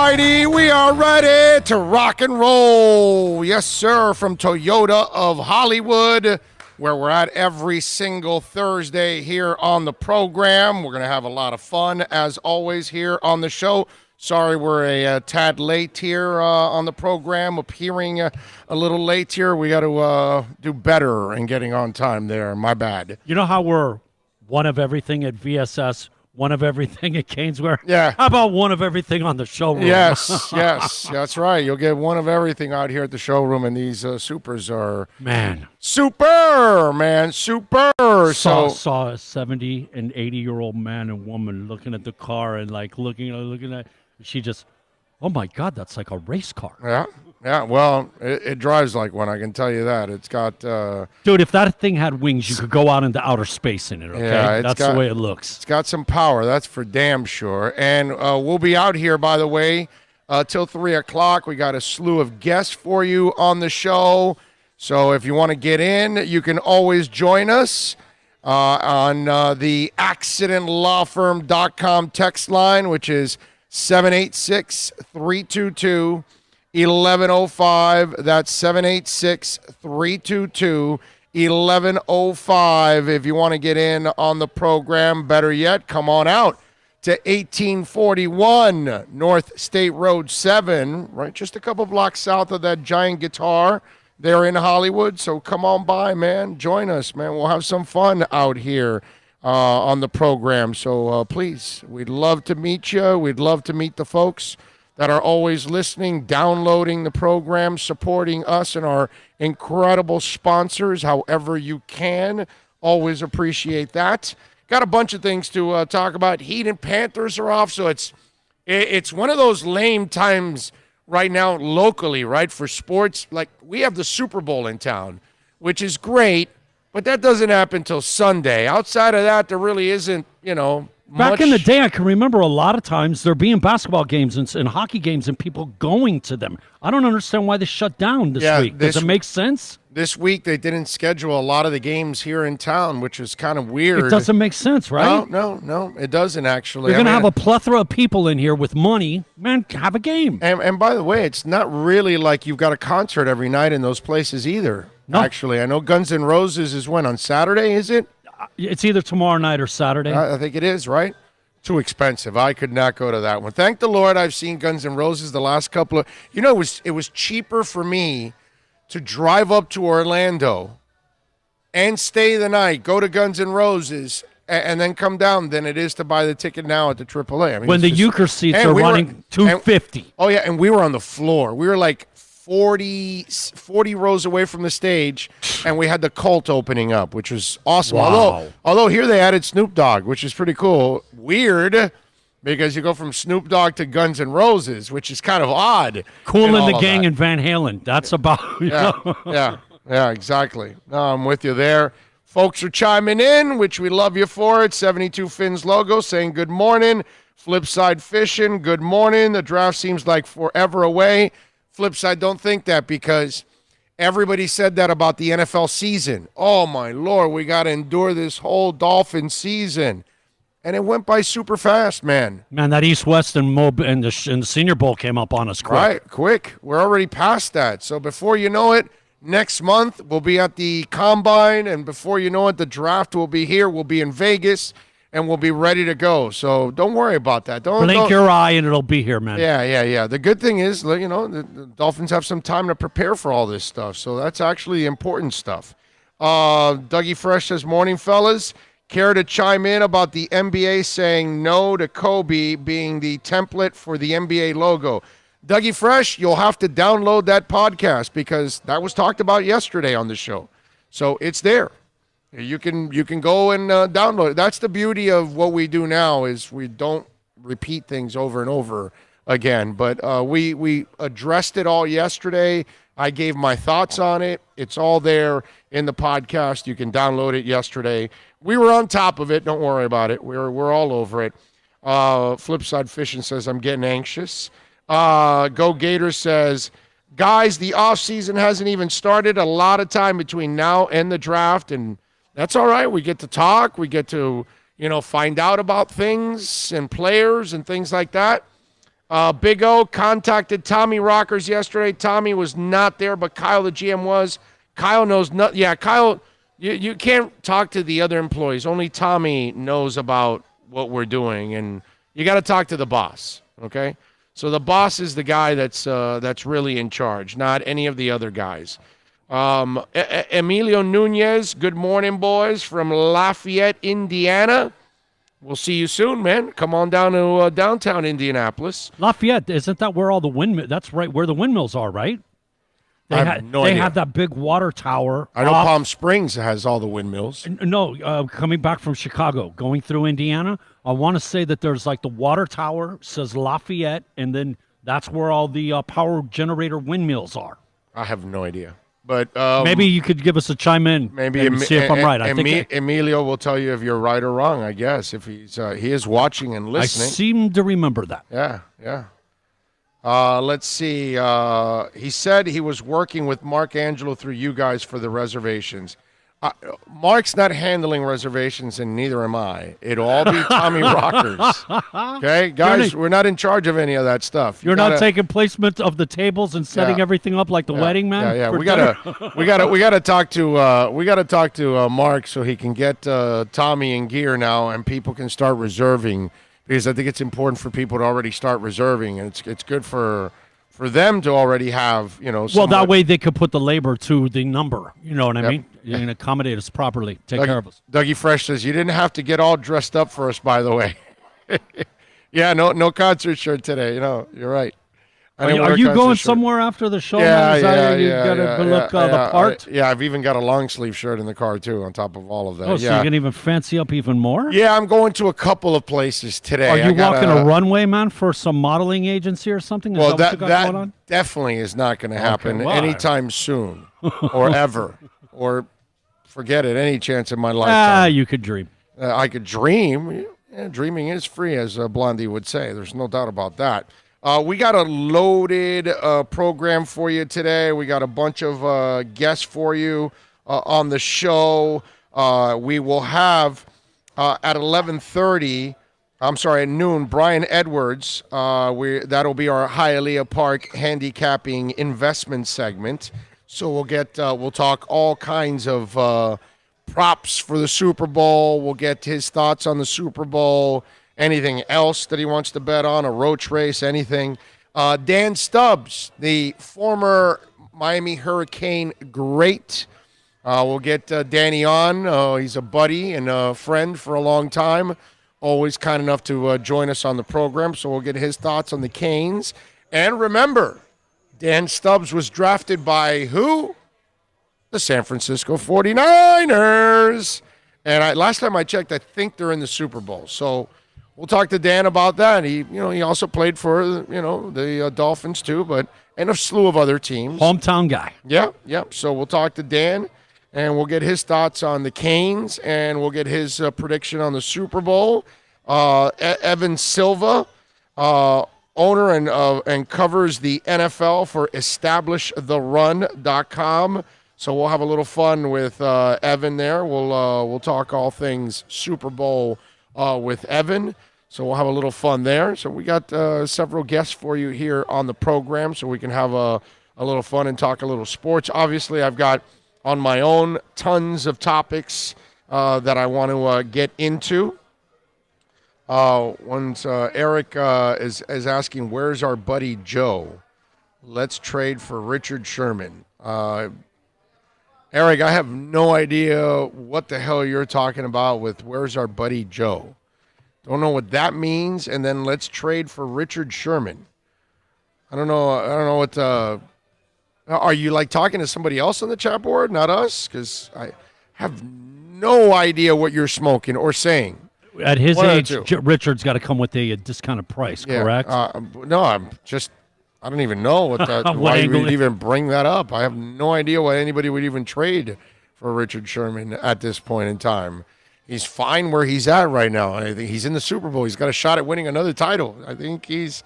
righty, we are ready to rock and roll. Yes, sir, from Toyota of Hollywood, where we're at every single Thursday here on the program. We're going to have a lot of fun, as always, here on the show. Sorry we're a tad late here on the program, appearing a little late here. We got to do better in getting on time there. My bad. You know how we're one of everything at VSS, one of everything at Caneswear? Yeah. How about one of everything on the showroom? Yes, that's right. You'll get one of everything out here at the showroom, and these supers are super, man, super. Saw a 70 and 80-year-old man and woman looking at the car and looking at. She just, oh my God, that's like a race car. Yeah. Well, it drives like one. I can tell you that. It's got. Dude, if that thing had wings, you could go out into outer space in it. Okay, yeah, that's the way it looks. It's got some power. That's for damn sure. And we'll be out here, by the way, till 3:00. We got a slew of guests for you on the show. So if you want to get in, you can always join us on the accidentlawfirm.com text line, which is 786-322-1105. That's 786-322-1105. If you want to get in on the program, better yet, come on out to 1841 North State Road 7, right? Just a couple blocks south of that Giant Guitar there in Hollywood. So come on by, man. Join us, man. We'll have some fun out here on the program. So please, we'd love to meet you. We'd love to meet the folks that are always listening, downloading the program, supporting us and our incredible sponsors however you can. Always appreciate that. Got a bunch of things to talk about. Heat and Panthers are off, so it's one of those lame times right now locally, right, for sports. Like, we have the Super Bowl in town, which is great, but that doesn't happen till Sunday. Outside of that, there really isn't, Back in the day, I can remember a lot of times there being basketball games and hockey games and people going to them. I don't understand why they shut down this week. Does it make sense? This week, they didn't schedule a lot of the games here in town, which is kind of weird. It doesn't make sense, right? No, it doesn't actually. You're going to have a plethora of people in here with money. Man, have a game. And by the way, it's not really like you've got a concert every night in those places either. No. Actually, I know Guns N' Roses is when? On Saturday, is it? It's either tomorrow night or Saturday. I think it is, right? Too expensive. I could not go to that one. Thank the Lord I've seen Guns N' Roses the last couple of... it was cheaper for me to drive up to Orlando and stay the night, go to Guns N' Roses, and then come down than it is to buy the ticket now at the AAA. I mean, when the Euchre seats are running $250. Oh, yeah, and we were on the floor. We were like 40 rows away from the stage, and we had the Cult opening up, which was awesome. Wow. Although here they added Snoop Dogg, which is pretty cool. Weird, because you go from Snoop Dogg to Guns N' Roses, which is kind of odd. Kool and the Gang and Van Halen. That's about... Yeah, exactly. No, I'm with you there. Folks are chiming in, which we love you for it. 72 Fins logo saying good morning. Flipside Fishing, good morning. The draft seems like forever away. Flipside, don't think that, because everybody said that about the NFL season. Oh, my Lord, we got to endure this whole Dolphin season. And it went by super fast, man. Man, that East-West and the Senior Bowl came up on us quick. Right, quick. We're already past that. So before you know it, next month we'll be at the Combine, and before you know it, the draft will be here. We'll be in Vegas, and we'll be ready to go. So don't worry about that. Blink your eye, and it'll be here, man. Yeah. The good thing is, the Dolphins have some time to prepare for all this stuff. So that's actually important stuff. Dougie Fresh says, morning, fellas. Care to chime in about the NBA saying no to Kobe being the template for the NBA logo? Dougie Fresh, you'll have to download that podcast, because that was talked about yesterday on the show. So it's there. You can go and download it. That's the beauty of what we do now, is we don't repeat things over and over again. But we addressed it all yesterday. I gave my thoughts on it. It's all there in the podcast. You can download it yesterday. We were on top of it. Don't worry about it. We're all over it. Flipside Fishing says, I'm getting anxious. Go Gators says, guys, the offseason hasn't even started. A lot of time between now and the draft, and that's all right. We get to talk. We get to, find out about things and players and things like that. Big O contacted Tommy Rockers yesterday. Tommy was not there, but Kyle, the GM, was. Kyle knows nothing. Yeah, Kyle, you can't talk to the other employees. Only Tommy knows about what we're doing, and you got to talk to the boss, okay? So the boss is the guy that's really in charge, not any of the other guys. Emilio Nunez, good morning, boys, from Lafayette, Indiana. We'll see you soon, man. Come on down to downtown Indianapolis. Lafayette, isn't that where all the windmills? That's right where the windmills are, right? I have no idea. They have that big water tower. I know Palm Springs has all the windmills. No, coming back from Chicago, going through Indiana, I want to say that there's like the water tower says Lafayette, and then that's where all the power generator windmills are. I have no idea. But maybe you could give us a chime in. Maybe and see if I'm right. I think Emilio will tell you if you're right or wrong. I guess if he is watching and listening. I seem to remember that. Yeah. Let's see. He said he was working with Mark Angelo through you guys for the reservations. Mark's not handling reservations, and neither am I. It'll all be Tommy Rockers. Okay, guys, we're not in charge of any of that stuff. You're not taking placement of the tables and setting everything up like the wedding man. Yeah. We gotta talk to Mark so he can get Tommy in gear now, and people can start reserving, because I think it's important for people to already start reserving, and it's good for them to already have, Well, that way they could put the labor to the number. You know what I mean? You can accommodate us properly. Take care of us. Dougie Fresh says, you didn't have to get all dressed up for us, by the way. Yeah, no concert shirt today. You're right. Are you going somewhere after the show? Yeah. You got to look the part? Yeah, I've even got a long sleeve shirt in the car, too, on top of all of that. Oh, so you're going to even fancy up even more? Yeah, I'm going to a couple of places today. Are you walking a runway, man, for some modeling agency or something? Is that going on? Definitely is not going to happen anytime soon or ever. Or forget it, any chance in my lifetime. You could dream. I could dream. Yeah, dreaming is free, as Blondie would say. There's no doubt about that. We got a loaded program for you today. We got a bunch of guests for you on the show. We will have at 11:30, at noon, Brian Edwards. That'll be our Hialeah Park handicapping investment segment. So we'll talk all kinds of props for the Super Bowl. We'll get his thoughts on the Super Bowl. Anything else that he wants to bet on, a roach race, anything. Dan Stubbs, the former Miami Hurricane great. We'll get Danny on. He's a buddy and a friend for a long time. Always kind enough to join us on the program, so we'll get his thoughts on the Canes. And remember, Dan Stubbs was drafted by who? The San Francisco 49ers. And last time I checked, I think they're in the Super Bowl. So we'll talk to Dan about that. He also played for, the Dolphins too, and a slew of other teams. Hometown guy. Yeah. So we'll talk to Dan, and we'll get his thoughts on the Canes, and we'll get his prediction on the Super Bowl. Evan Silva, owner and covers the NFL for EstablishTheRun.com. So we'll have a little fun with Evan there. We'll talk all things Super Bowl with Evan. So we'll have a little fun there. So we got several guests for you here on the program, so we can have a little fun and talk a little sports. Obviously, I've got on my own tons of topics that I want to get into. Eric is asking, where's our buddy Joe? Let's trade for Richard Sherman. Eric, I have no idea what the hell you're talking about with where's our buddy Joe. Don't know what that means. And then let's trade for Richard Sherman. I don't know what. Are you talking to somebody else on the chat board, not us? Because I have no idea what you're smoking or saying. At his age, Richard's got to come with a discounted price, correct? No, I don't even know why you would even bring that up. I have no idea why anybody would even trade for Richard Sherman at this point in time. He's fine where he's at right now. I think he's in the Super Bowl. He's got a shot at winning another title. I think he's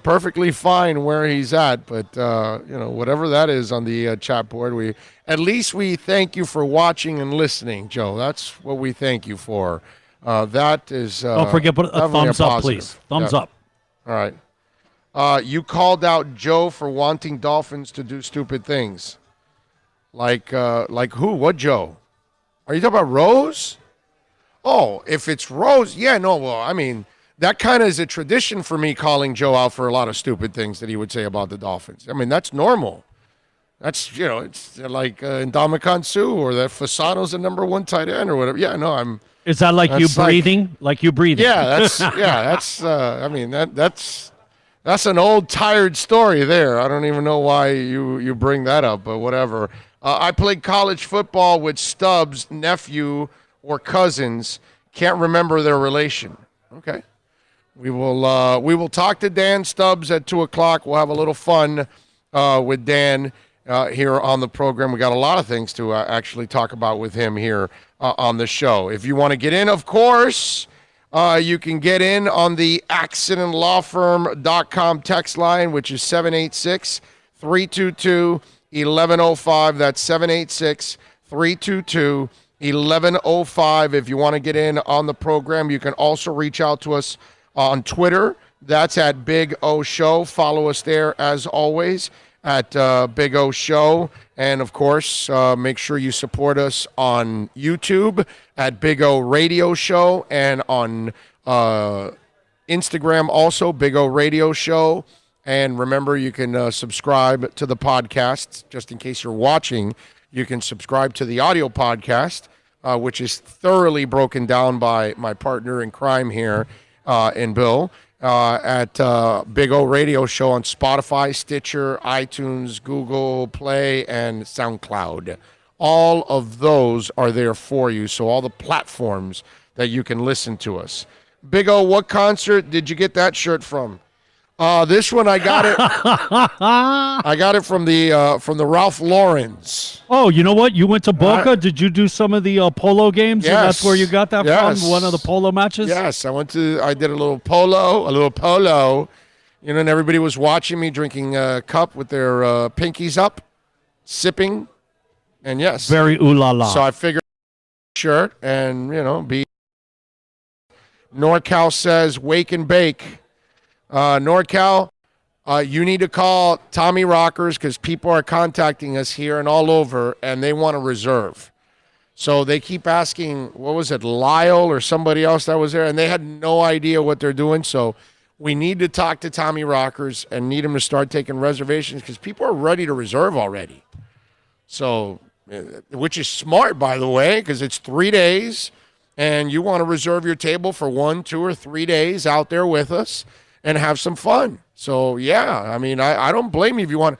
perfectly fine where he's at. But whatever that is on the chat board, we thank you for watching and listening, Joe. That's what we thank you for. That is. Don't forget, put a thumbs up, please. Thumbs up. All right. You called out Joe for wanting Dolphins to do stupid things. Like who? What Joe? Are you talking about Rose? Oh, if it's Rose, yeah, no, well, I mean, that kind of is a tradition for me calling Joe out for a lot of stupid things that he would say about the Dolphins. I mean, that's normal. That's, it's like Ndamukong Suh or that Fasano's the number one tight end or whatever. Yeah, no, Is that like you that's like- breathing? Like you breathing? I mean, that's an old tired story there. I don't even know why you bring that up, but whatever. I played college football with Stubbs' nephew or cousins. Can't remember their relation. Okay. We will talk to Dan Stubbs at 2:00. We'll have a little fun with Dan here on the program. We got a lot of things to actually talk about with him here on the show. If you want to get in, of course, you can get in on the accidentlawfirm.com text line, which is 786-322-1105. That's 786-322-1105. If you want to get in on the program, you can also reach out to us on Twitter. That's at Big O Show. Follow us there as always at Big O Show. And of course, make sure you support us on YouTube at Big O Radio Show and on Instagram also, Big O Radio Show. And remember, you can subscribe to the podcast. Just in case you're watching, you can subscribe to the audio podcast, which is thoroughly broken down by my partner in crime here, in Bill, at Big O Radio Show on Spotify, Stitcher, iTunes, Google Play, and SoundCloud. All of those are there for you, so all the platforms that you can listen to us. Big O, what concert did you get that shirt from? This one I got it. I got it from the Ralph Lauren's. Oh, you know what? You went to Boca. Did you do some of the polo games? Yes. And that's where you got that Yes. from? One of the polo matches? Yes, I did a little polo. And everybody was watching me drinking a cup with their pinkies up, sipping, and yes. Very ooh la la. So I figured shirt and, be. NorCal says, wake and bake. NorCal, you need to call Tommy Rockers because people are contacting us here and all over, and they want to reserve. So they keep asking, what was it, Lyle or somebody else that was there, and they had no idea what they're doing. So we need to talk to Tommy Rockers and need him to start taking reservations because people are ready to reserve already. So, which is smart, by the way, because it's 3 days, and you want to reserve your table for 1, 2, or 3 days out there with us and have some fun. So, yeah, I mean, I don't blame you if you want.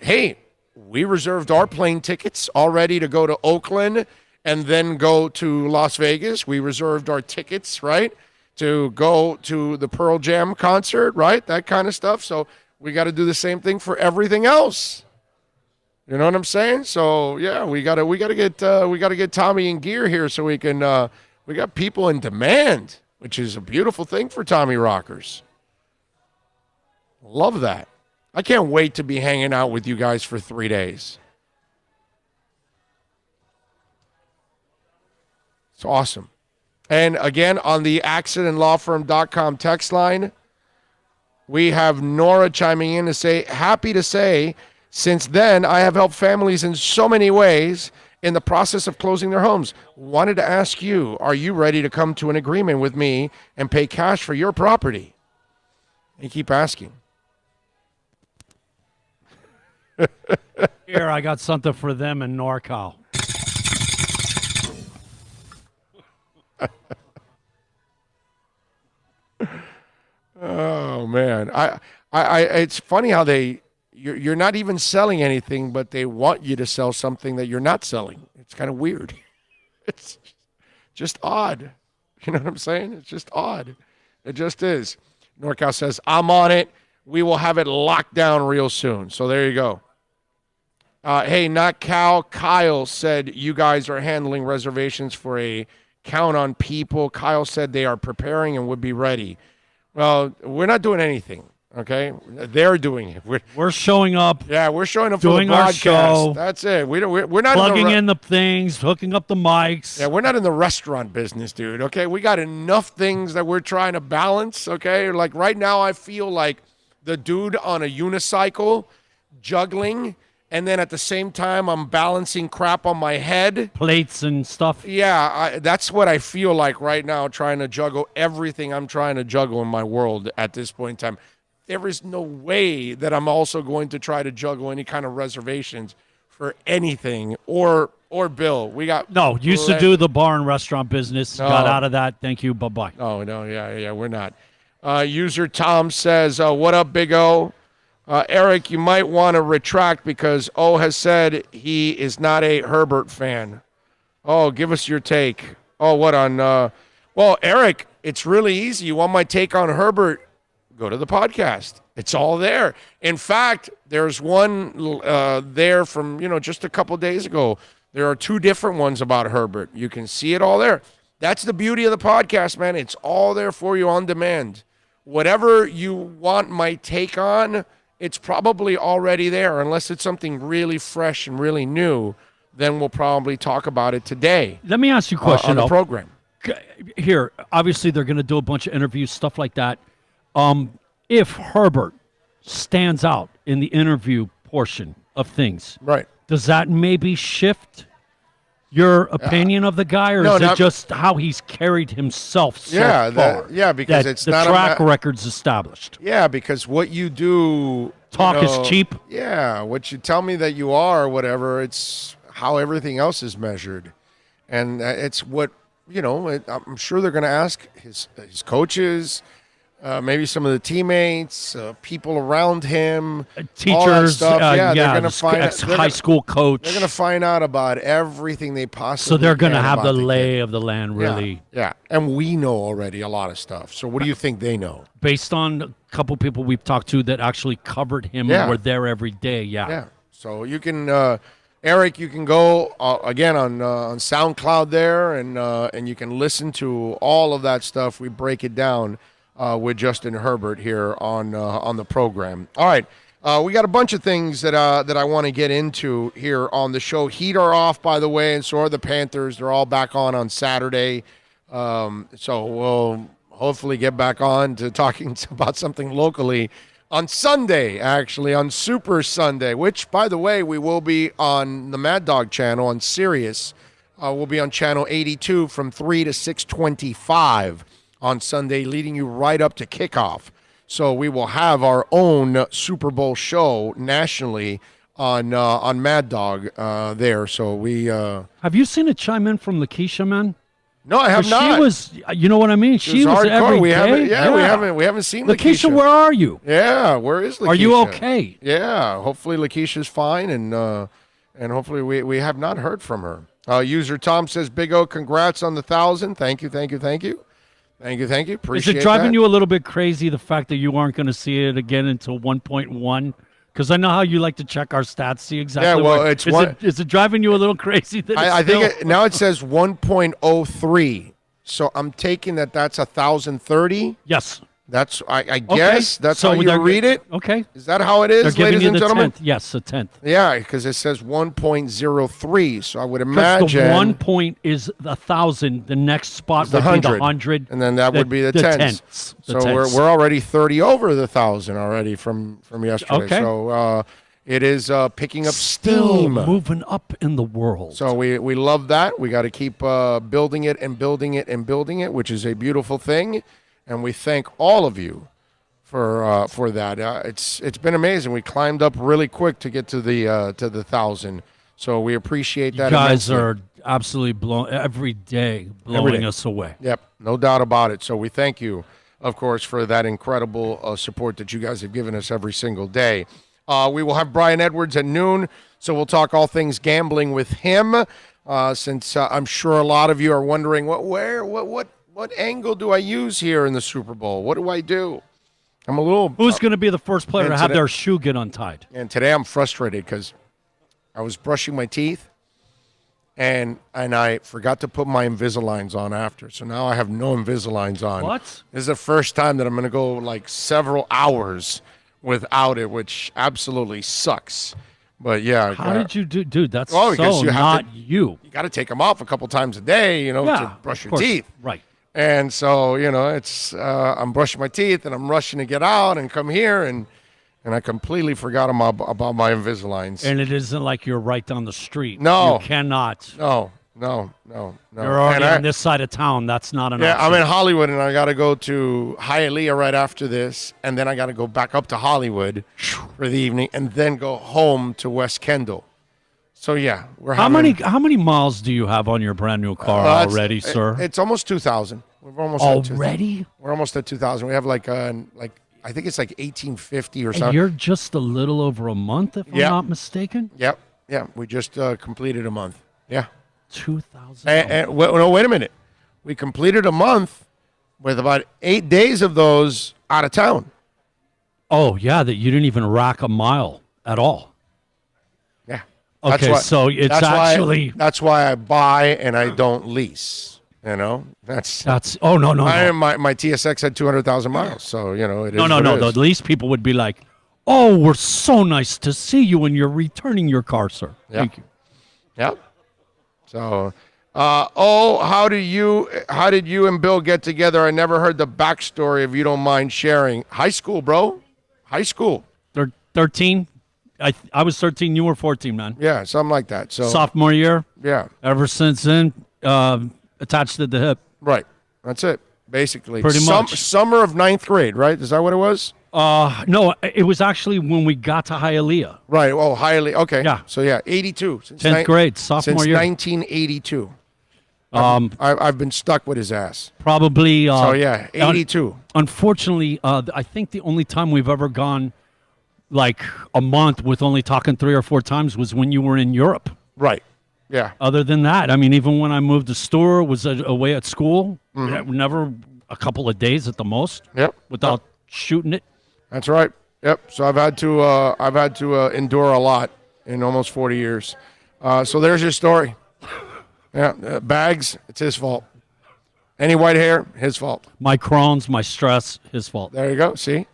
Hey, we reserved our plane tickets already to go to Oakland and then go to Las Vegas. We reserved our tickets, right, to go to the Pearl Jam concert, right, that kind of stuff. So we got to do the same thing for everything else. You know what I'm saying? So, yeah, we got to get Tommy in gear here so we can we got people in demand, which is a beautiful thing for Tommy Rockers. Love that. I can't wait to be hanging out with you guys for 3 days. It's awesome. And again, on the accidentlawfirm.com text line, we have Nora chiming in to say, happy to say, since then, I have helped families in so many ways in the process of closing their homes. Wanted to ask you, are you ready to come to an agreement with me and pay cash for your property? And keep asking. Here, I got something for them in NorCal. Oh man, I it's funny how you're not even selling anything, but they want you to sell something that you're not selling. It's kind of weird. It's just odd. You know what I'm saying? It's just odd. It just is. NorCal says, I'm on it. We will have it locked down real soon. So there you go. Hey, not Cal. Kyle said you guys are handling reservations for a Count on People. Kyle said they are preparing and would be ready. Well, we're not doing anything. Okay, they're doing it. We're showing up, We're showing up for the doing our broadcast. show. That's it. We're not plugging in in the things, hooking up the mics. Yeah, we're not in the restaurant business, dude. Okay, we got enough things that we're trying to balance. Okay, like right now, I feel like the dude on a unicycle juggling, and then at the same time, I'm balancing crap on my head. Plates and stuff. Yeah, that's what I feel like right now, trying to juggle everything I'm trying to juggle in my world at this point in time. There is no way that I'm also going to try to juggle any kind of reservations for anything or Bill. We got No, used to do the bar and restaurant business. No. Got out of that. Thank you. Bye-bye. Oh, no, yeah, we're not. User Tom says, what up, Big O? Eric, you might want to retract because O has said he is not a Herbert fan. Oh, give us your take. Oh, what on? Well, Eric, it's really easy. You want my take on Herbert? Go to the podcast. It's all there. In fact, there's one there from, just a couple days ago. There are 2 different ones about Herbert. You can see it all there. That's the beauty of the podcast, man. It's all there for you on demand. Whatever you want my take on, it's probably already there. Unless it's something really fresh and really new, then we'll probably talk about it today. Let me ask you a question. On the program. Here, obviously, they're going to do a bunch of interviews, stuff like that. If Herbert stands out in the interview portion of things, Right. does that maybe shift your opinion of the guy, or is it just how he's carried himself so far? Because that it's the not track record's established. Yeah, because what you do... Talk is cheap. Yeah, what you tell me that you are or whatever, it's how everything else is measured. And it's what, I'm sure they're going to ask his coaches, maybe some of the teammates, people around him, teachers, all that stuff. They're going to find high school coach. They're going to find out about everything they possibly. So they're going to can have about the lay kid. of the land, really. Yeah, and we know already a lot of stuff. So what do you think they know? Based on a couple people we've talked to that actually covered him and were there every day. Yeah. So you can. Eric, you can go again on SoundCloud there, and you can listen to all of that stuff. We break it down with Justin Herbert here on the program. All right, we got a bunch of things that I want to get into here on the show. Heat are off, by the way, and so are the Panthers. They're all back on Saturday, so we'll hopefully get back on to talking about something locally on Sunday, actually, on Super Sunday, which, by the way, we will be on the Mad Dog channel on Sirius. We'll be on channel 82 from 3 to 6:25 on Sunday, leading you right up to kickoff. So we will have our own Super Bowl show nationally on Mad Dog there. So we have you seen it chime in from Lakeisha, man? No, I have not. She was, you know what I mean? She was every day. We haven't seen Lakeisha. Where are you? Yeah, where is Lakeisha? Are you okay? Yeah, hopefully Lakeisha's fine, and hopefully we have not heard from her. User Tom says, Big O, congrats on the 1,000. Thank you. Appreciate Is it driving you a little bit crazy, the fact that you aren't going to see it again until 1.1? Because I know how you like to check our stats, see exactly. Yeah, well, is it driving you a little crazy? That I think now it says 1.03. So I'm taking that's 1,030. Yes. That's I guess that's how you read it. Okay. Is that how it is, they're ladies giving you and the gentlemen? 10th. Yes, a 10th. Yeah, because it says 1.03. So I would imagine the 1 point is 1,000. The next spot would be the 100, and then that would be the tenths. So we're already 30 over the 1,000 already from yesterday. Okay. So it is picking up Still steam, moving up in the world. So we love that. We got to keep building it and building it and building it, which is a beautiful thing. And we thank all of you for that. It's been amazing. We climbed up really quick to get to the 1,000. So we appreciate that. You guys immensely. are absolutely blowing us away. Yep, no doubt about it. So we thank you, of course, for that incredible support that you guys have given us every single day. We will have Brian Edwards at noon, so we'll talk all things gambling with him. Since I'm sure a lot of you are wondering what angle do I use here in the Super Bowl? What do I do? I'm a little. Who's going to be the first player to have their shoe get untied? And today I'm frustrated because I was brushing my teeth, and I forgot to put my Invisaligns on after. So now I have no Invisaligns on. What? This is the first time that I'm going to go like several hours without it, which absolutely sucks. But yeah, How did you do, dude? That's because so you have not to- you. you got to take them off a couple times a day, Yeah, to brush of your course. teeth. Right. And so, it's I'm brushing my teeth and I'm rushing to get out and come here and I completely forgot about my Invisaligns. And it isn't like you're right down the street. No. You cannot. No. You're already And on this side of town. That's not an yeah, option. I'm in Hollywood and I got to go to Hialeah right after this, and then I got to go back up to Hollywood for the evening, and then go home to West Kendall. So yeah, we're How having, many miles do you have on your brand new car it's- already, sir? It's almost 2,000. We're almost at 2,000. Already? We're almost at 2,000. We have like I think it's like 1850 or And something. you're just a little over a month, if Yeah. I'm not mistaken. Yep. Yeah. We just completed a month. Yeah. 2,000. No, wait a minute. We completed a month with about 8 days of those out of town. Oh yeah, that you didn't even rack a mile at all. Yeah. Okay, so it's actually that's why I buy and I don't lease. That's oh no. my TSX had 200,000 miles, so it is. No. what it is. The least people would be like, "Oh, we're so nice to see you, and you're returning your car, sir." Yeah. Thank you. Yep. So, how did you and Bill get together? I never heard the backstory. If you don't mind sharing, high school, bro, high school. 13. I was 13. You were 14, man. Yeah, something like that. So, Sophomore year. yeah, Ever since then, attached at the hip. right. That's it. Basically, Pretty much. Summer of 9th grade, right? Is that what it was? No, it was actually when we got to Hialeah. Right. Oh, highly. Okay. Yeah. So yeah, 82. Since 10th grade, sophomore since year. 1982. I've been stuck with his ass. Probably. So yeah, 82. Unfortunately, I think the only time we've ever gone like a month with only talking 3 or 4 times was when you were in Europe. Right. Yeah. Other than that, I mean, even when I moved to Store, was away at school, Mm-hmm. never a couple of days at the most Yep. without shooting it. That's right. Yep. So I've had to endure a lot in almost 40 years. So there's your story. Yeah. Bags. It's his fault. Any white hair, his fault. My Crohn's, my stress, his fault. There you go. See.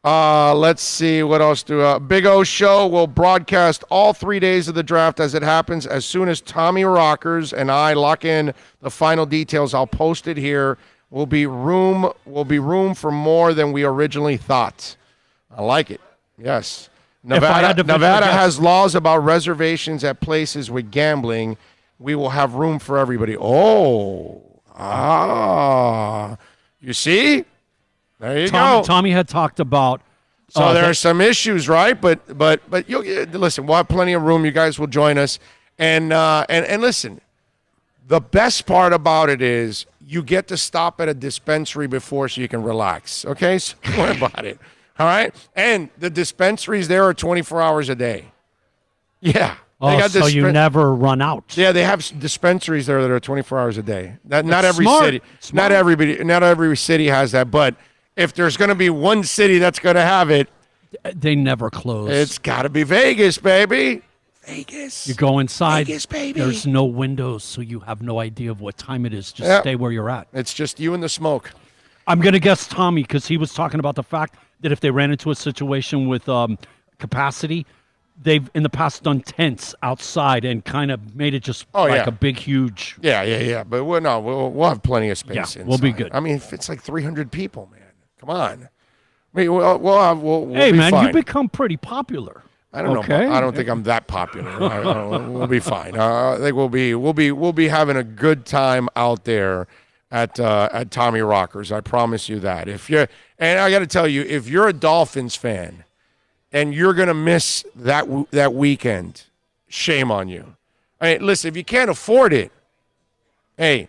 Let's see what else do. Big O Show will broadcast all 3 days of the draft as it happens. As soon as Tommy Rockers and I lock in the final details, I'll post it here. Will be room for more than we originally thought. I like it. Yes. I had to venture a Nevada guess- has laws about reservations at places with gambling. We will have room for everybody. You see? There you go. Tommy had talked about. So there that- are some issues, right? But you listen. We'll have plenty of room. You guys will join us, and listen. The best part about it is you get to stop at a dispensary before, so you can relax. Okay, so don't worry about it. All right, and the dispensaries there are 24 hours a day. Yeah. so you never run out. Yeah, they have dispensaries there that are 24 hours a day. Not every smart. city, Smart. not every city has that. But if there's going to be one city that's going to have it, They never close. it's got to be Vegas, baby. Vegas. You go inside. Vegas, baby. There's no windows, so you have no idea of what time it is. Just Yep. stay where you're at. It's just you and the smoke. I'm going to guess Tommy because he was talking about the fact that if they ran into a situation with capacity, they've in the past done tents outside and kind of made it just like yeah. a big, huge. Yeah. But we'll have plenty of space. Yeah, inside. we'll be good. I mean, if it's like 300 people, man, come on. I mean, we'll Hey, be man, fine. you become pretty popular. I don't Okay. know. I don't think I'm that popular. We'll be fine. I think we'll be having a good time out there at Tommy Rockers. I promise you that. And I got to tell you, if you're a Dolphins fan and you're gonna miss that weekend, shame on you. I mean, listen, if you can't afford it, hey,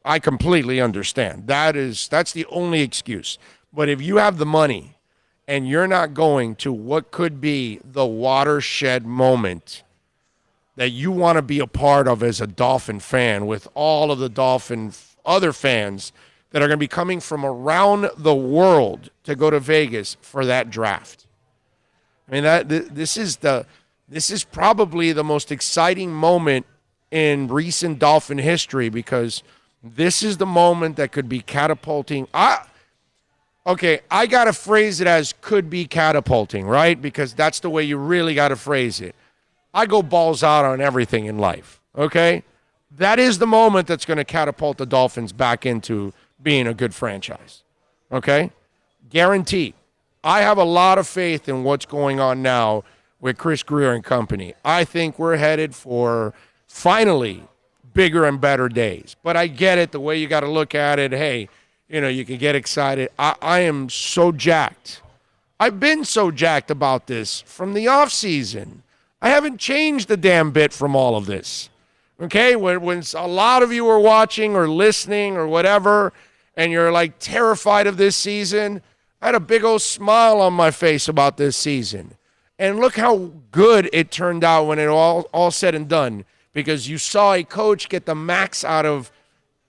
I completely understand. That's the only excuse. But if you have the money and you're not going to what could be the watershed moment that you want to be a part of as a Dolphin fan with all of the Dolphin other fans that are going to be coming from around the world to go to Vegas for that draft. I mean, this is probably the most exciting moment in recent Dolphin history because this is the moment that could be catapulting. I got to phrase it as could be catapulting, right? Because that's the way you really got to phrase it. I go balls out on everything in life, okay? That is the moment that's going to catapult the Dolphins back into being a good franchise, okay? Guaranteed. I have a lot of faith in what's going on now with Chris Grier and company. I think we're headed for finally bigger and better days. But I get it, the way you got to look at it. Hey, you can get excited. I am so jacked. I've been so jacked about this from the offseason. I haven't changed a damn bit from all of this. Okay, when a lot of you are watching or listening or whatever, and you're like terrified of this season, I had a big old smile on my face about this season. And look how good it turned out when it all said and done, because you saw a coach get the max out of,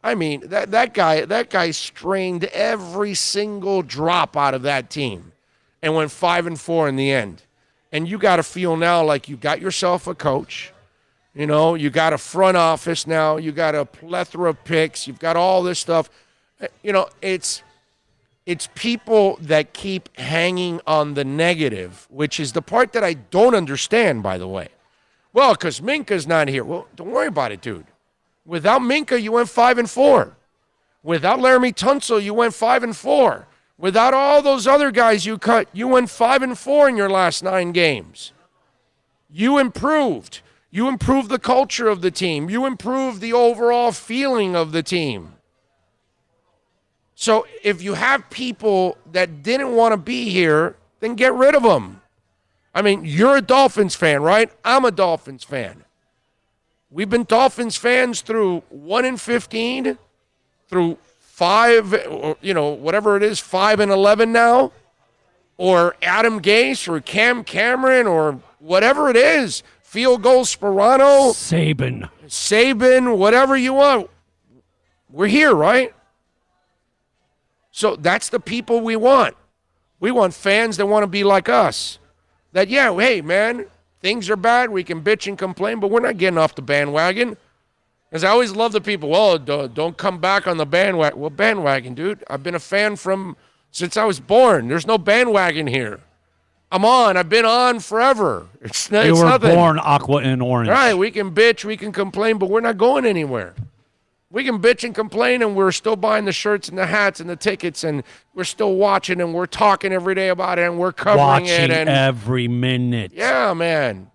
that guy strained every single drop out of that team and went 5-4 in the end. And you got to feel now like you got yourself a coach. You got a front office now. You got a plethora of picks. You've got all this stuff. It's people that keep hanging on the negative, which is the part that I don't understand, by the way. Well, because Minka's not here. Well, don't worry about it, dude. Without Minka, you went 5-4. Without Laramie Tunsil, you went 5-4. Without all those other guys you cut, you went 5-4 in your last 9 games. You improved. You improved the culture of the team. You improved the overall feeling of the team. So if you have people that didn't want to be here, then get rid of them. You're a Dolphins fan, right? I'm a Dolphins fan. We've been Dolphins fans through 1-15, through 5, or, whatever it is, 5-11 now, or Adam Gase or Cam Cameron or whatever it is, field goal Sperano, Saban, whatever you want. We're here, right? So that's the people we want. We want fans that want to be like us. That, hey, man, things are bad. We can bitch and complain, but we're not getting off the bandwagon. Because I always love the people, well, don't come back on the bandwagon. Well, bandwagon, dude. I've been a fan since I was born. There's no bandwagon here. I've been on forever. It's you were nothing. Born aqua and orange. All right, we can bitch, we can complain, but we're not going anywhere. We can bitch and complain, and we're still buying the shirts and the hats and the tickets, and we're still watching, and we're talking every day about it, and we're covering it. Watching every minute. Yeah, man.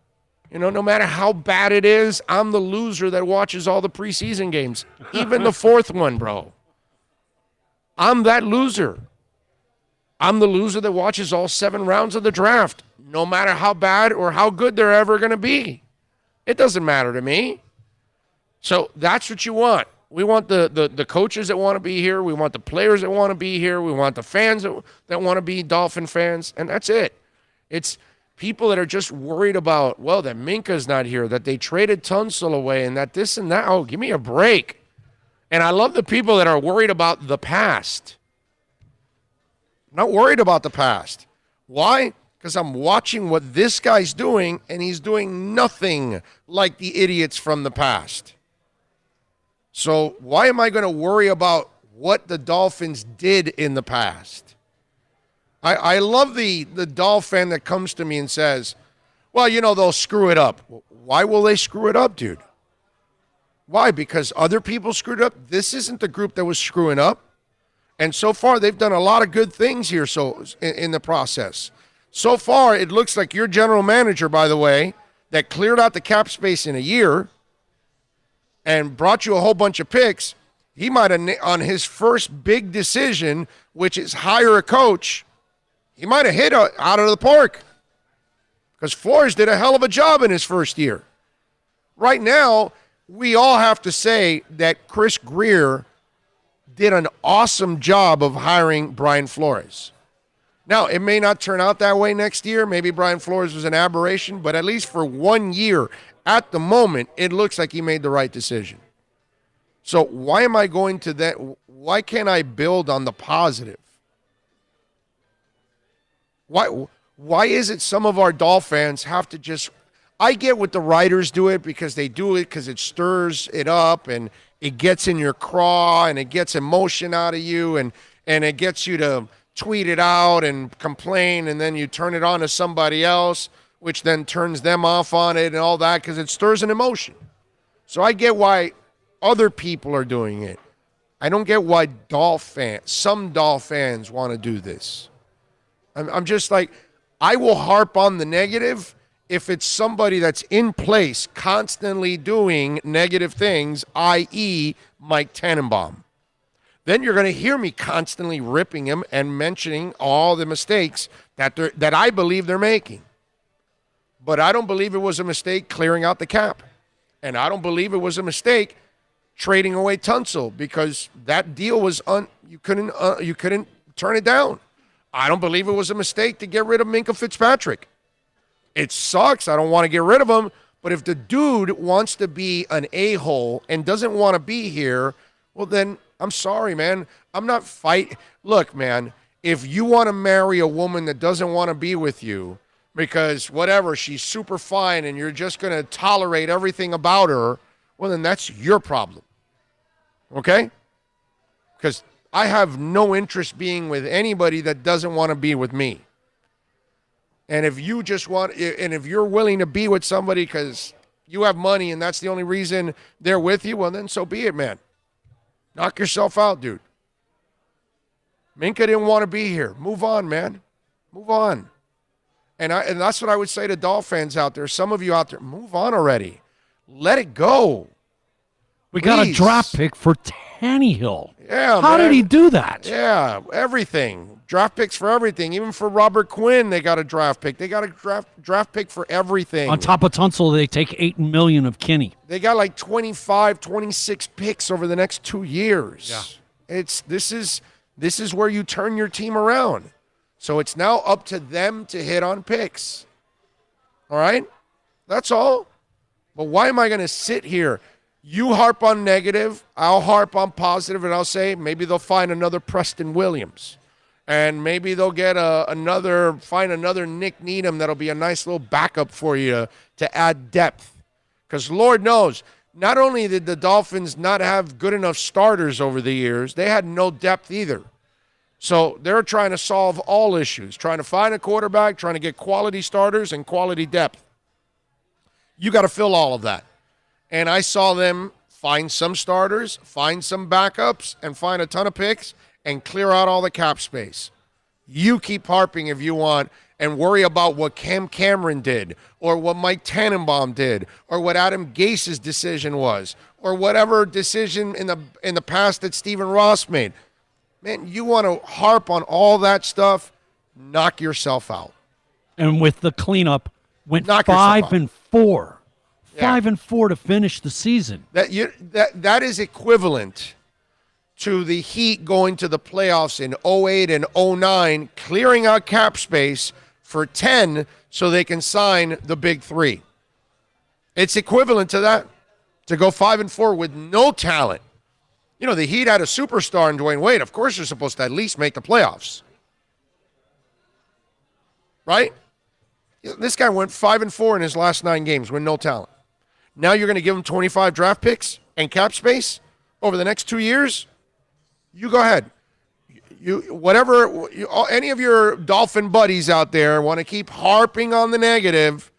No matter how bad it is, I'm the loser that watches all the preseason games, even the 4th one, bro. I'm that loser. I'm the loser that watches all 7 rounds of the draft, no matter how bad or how good they're ever going to be. It doesn't matter to me. So that's what you want. We want the coaches that want to be here. We want the players that want to be here. We want the fans that want to be Dolphin fans, and that's it. It's people that are just worried about, that Minka's not here, that they traded Tunsil away, and that this and that. Oh, give me a break. And I love the people that are worried about the past. I'm not worried about the past. Why? Because I'm watching what this guy's doing, and he's doing nothing like the idiots from the past. So why am I going to worry about what the Dolphins did in the past? I love the Dolphin that comes to me and says, well, they'll screw it up. Why will they screw it up, dude? Why? Because other people screwed up? This isn't the group that was screwing up. And so far, they've done a lot of good things here in the process. So far, it looks like your general manager, by the way, that cleared out the cap space in a year and brought you a whole bunch of picks, he might have, on his first big decision, which is hire a coach, he might have hit out of the park. Because Flores did a hell of a job in his first year. Right now, we all have to say that Chris Grier did an awesome job of hiring Brian Flores. Now, it may not turn out that way next year. Maybe Brian Flores was an aberration, but at least for 1 year, at the moment, it looks like he made the right decision. So why am I going to that? Why can't I build on the positive? Why is it some of our Dolphins have to just, I get what the writers do it because they do it because it stirs it up and it gets in your craw and it gets emotion out of you and it gets you to tweet it out and complain, and then you turn it on to somebody else, which then turns them off on it and all that because it stirs an emotion. So I get why other people are doing it. I don't get why some Dolph fans want to do this. I'm just like, I will harp on the negative if it's somebody that's in place constantly doing negative things, i.e. Mike Tannenbaum. Then you're going to hear me constantly ripping him and mentioning all the mistakes that I believe they're making. But I don't believe it was a mistake clearing out the cap. And I don't believe it was a mistake trading away Tunsil because that deal was you couldn't turn it down. I don't believe it was a mistake to get rid of Minkah Fitzpatrick. It sucks. I don't want to get rid of him. But if the dude wants to be an a-hole and doesn't want to be here, well, then I'm sorry, man. I'm not fighting. Look, man, if you want to marry a woman that doesn't want to be with you because whatever, she's super fine and you're just going to tolerate everything about her, well, then that's your problem. Okay? Because I have no interest being with anybody that doesn't want to be with me. And if you just want, and if you're willing to be with somebody because you have money and that's the only reason they're with you, well, then so be it, man. Knock yourself out, dude. Minkah didn't want to be here. Move on, man. Move on. And that's what I would say to Dolph fans out there. Some of you out there, move on already. Let it go. We got a draft pick for Tannehill. Yeah, How did he do that? Yeah, everything. Draft picks for everything. Even for Robert Quinn, they got a draft pick. They got a draft pick for everything. On top of Tunsil, they take $8 million of Kenny. They got like 25, 26 picks over the next 2 years. Yeah. This is where you turn your team around. So it's now up to them to hit on picks. All right? That's all. But why am I going to sit here? You harp on negative, I'll harp on positive, and I'll say maybe they'll find another Preston Williams. And maybe they'll get find another Nick Needham that'll be a nice little backup for you to add depth. Because Lord knows, not only did the Dolphins not have good enough starters over the years, they had no depth either. So they're trying to solve all issues, trying to find a quarterback, trying to get quality starters and quality depth. You got to fill all of that. And I saw them find some starters, find some backups, and find a ton of picks and clear out all the cap space. You keep harping if you want and worry about what Cam Cameron did or what Mike Tannenbaum did or what Adam Gase's decision was or whatever decision in the past that Stephen Ross made. Man, you want to harp on all that stuff, knock yourself out. And with the cleanup, went Knock 5-4. Yeah. 5-4 to finish the season. That is equivalent to the Heat going to the playoffs in 08 and 09, clearing out cap space for 10 so they can sign the big three. It's equivalent to that, to go 5-4 with no talent. You know, the Heat had a superstar in Dwayne Wade. Of course you're supposed to at least make the playoffs. Right? This guy went 5-4 in his last 9 games with no talent. Now you're going to give him 25 draft picks and cap space over the next 2 years? You go ahead. Any of your Dolphin buddies out there want to keep harping on the negative,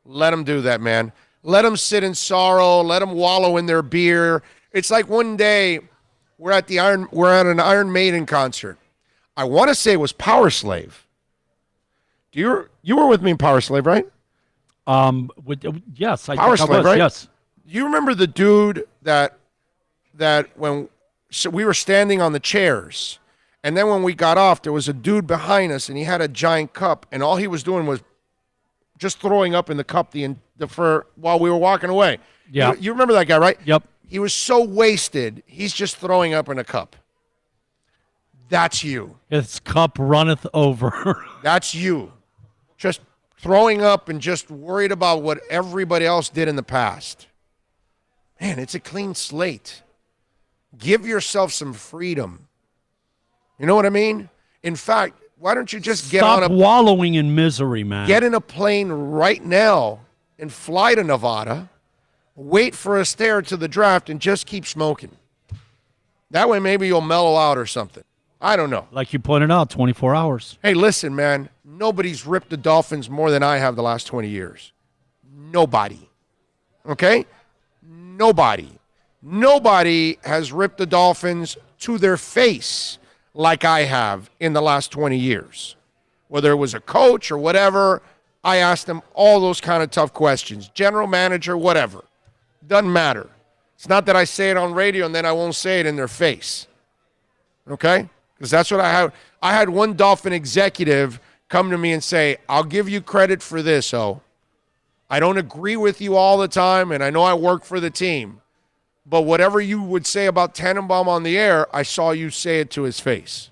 let them do that, man. Let them sit in sorrow. Let them wallow in their beer. It's like one day we're at an Iron Maiden concert. I want to say it was Power Slave. You were with me in Power Slave, right? Yes, I Power think Slave, I was. right? Yes. You remember the dude that when we were standing on the chairs, and then when we got off, there was a dude behind us, and he had a giant cup, and all he was doing was just throwing up in the cup while we were walking away. Yeah. You remember that guy, right? Yep. He was so wasted, he's just throwing up in a cup. That's you. His cup runneth over. That's you. Just throwing up and just worried about what everybody else did in the past. Man, it's a clean slate. Give yourself some freedom. You know what I mean? In fact, why don't you just get Stop on wallowing in misery, man. get in a plane right now and fly to Nevada, wait for a stare to the draft, and just keep smoking. That way maybe you'll mellow out or something. I don't know. Like you pointed out, 24 hours. Hey, listen, man. Nobody's ripped the Dolphins more than I have the last 20 years. Nobody. Okay? Nobody. Nobody has ripped the Dolphins to their face like I have in the last 20 years. Whether it was a coach or whatever, I asked them all those kind of tough questions. General manager, whatever. Doesn't matter. It's not that I say it on radio and then I won't say it in their face. Okay? Because that's what I had. I had one Dolphin executive come to me and say, I'll give you credit for this, I don't agree with you all the time, and I know I work for the team. But whatever you would say about Tannenbaum on the air, I saw you say it to his face.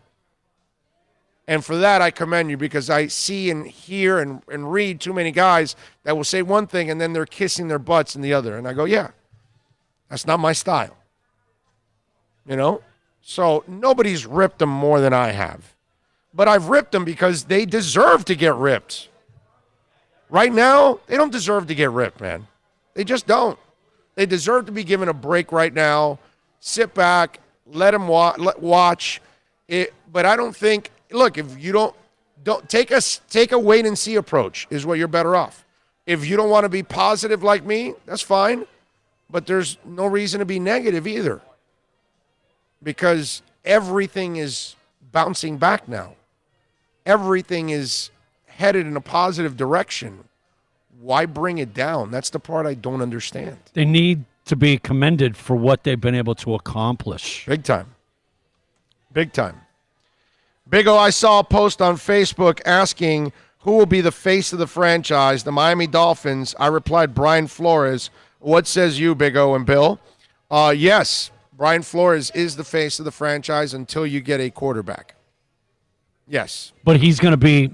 And for that, I commend you because I see and hear and read too many guys that will say one thing and then they're kissing their butts in the other. And I go, yeah, that's not my style. You know? So nobody's ripped them more than I have. But I've ripped them because they deserve to get ripped. Right now, they don't deserve to get ripped, man. They just don't. They deserve to be given a break right now. Sit back, let them watch it. But I don't think, look, if you don't take a wait and see approach is what you're better off. If you don't want to be positive like me, that's fine. But there's no reason to be negative either. Because everything is bouncing back now. Everything is headed in a positive direction. Why bring it down? That's the part I don't understand. They need to be commended for what they've been able to accomplish. Big time. Big time. Big O, I saw a post on Facebook asking who will be the face of the franchise, the Miami Dolphins. I replied, Brian Flores. What says you, Big O and Bill? Yes, Brian Flores is the face of the franchise until you get a quarterback. Yes. But he's going to be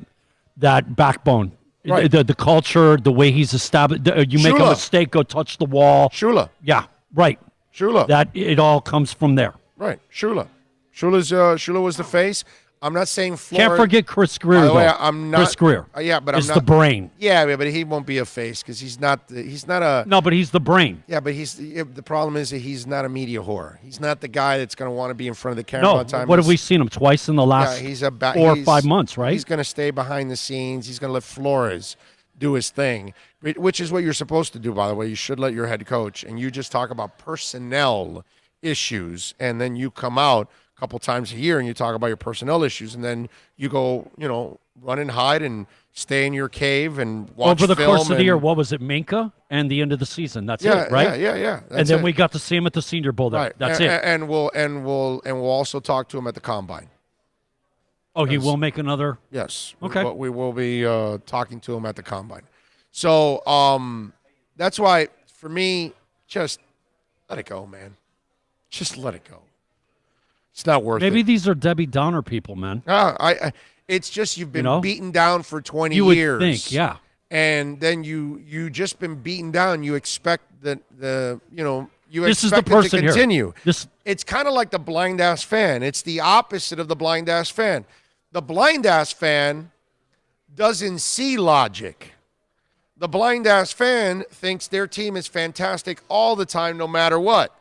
that backbone. Right. The culture, the way he's established. You make a mistake, go touch the wall. Shula. Yeah, right. Shula. That it all comes from there. Right. Shula. Shula was the face. I'm not saying Flores. Can't forget Chris Greer. By the way, though. I'm not. Chris Greer. Yeah, but is I'm not the brain. Yeah, but he won't be a face because he's not a. No, but he's the brain. Yeah, but the problem is that he's not a media whore. He's not the guy that's going to want to be in front of the camera all the time. What have we seen him twice in the last 4 or 5 months, right? He's going to stay behind the scenes. He's going to let Flores do his thing, which is what you're supposed to do, by the way. You should let your head coach, and you just talk about personnel issues, and then you come out a couple times a year and you talk about your personnel issues, and then you go, run and hide and stay in your cave and watch over the film course of the year. What was it, Minka, and the end of the season? That's it, right? Yeah. And then we got to see him at the Senior Bowl. Right. That's it. And we'll also talk to him at the Combine. Oh, he will make another. Yes. Okay. We will be talking to him at the Combine. So that's why, for me, just let it go, man. Just let it go. It's not worth it. Maybe these are Debbie Downer people, man. It's just you've been beaten down for 20 you years. You would think, yeah. And then you just been beaten down. You expect you this expect is the person it to continue. Here. It's kind of like the blind ass fan. It's the opposite of the blind ass fan. The blind ass fan doesn't see logic. The blind ass fan thinks their team is fantastic all the time, no matter what.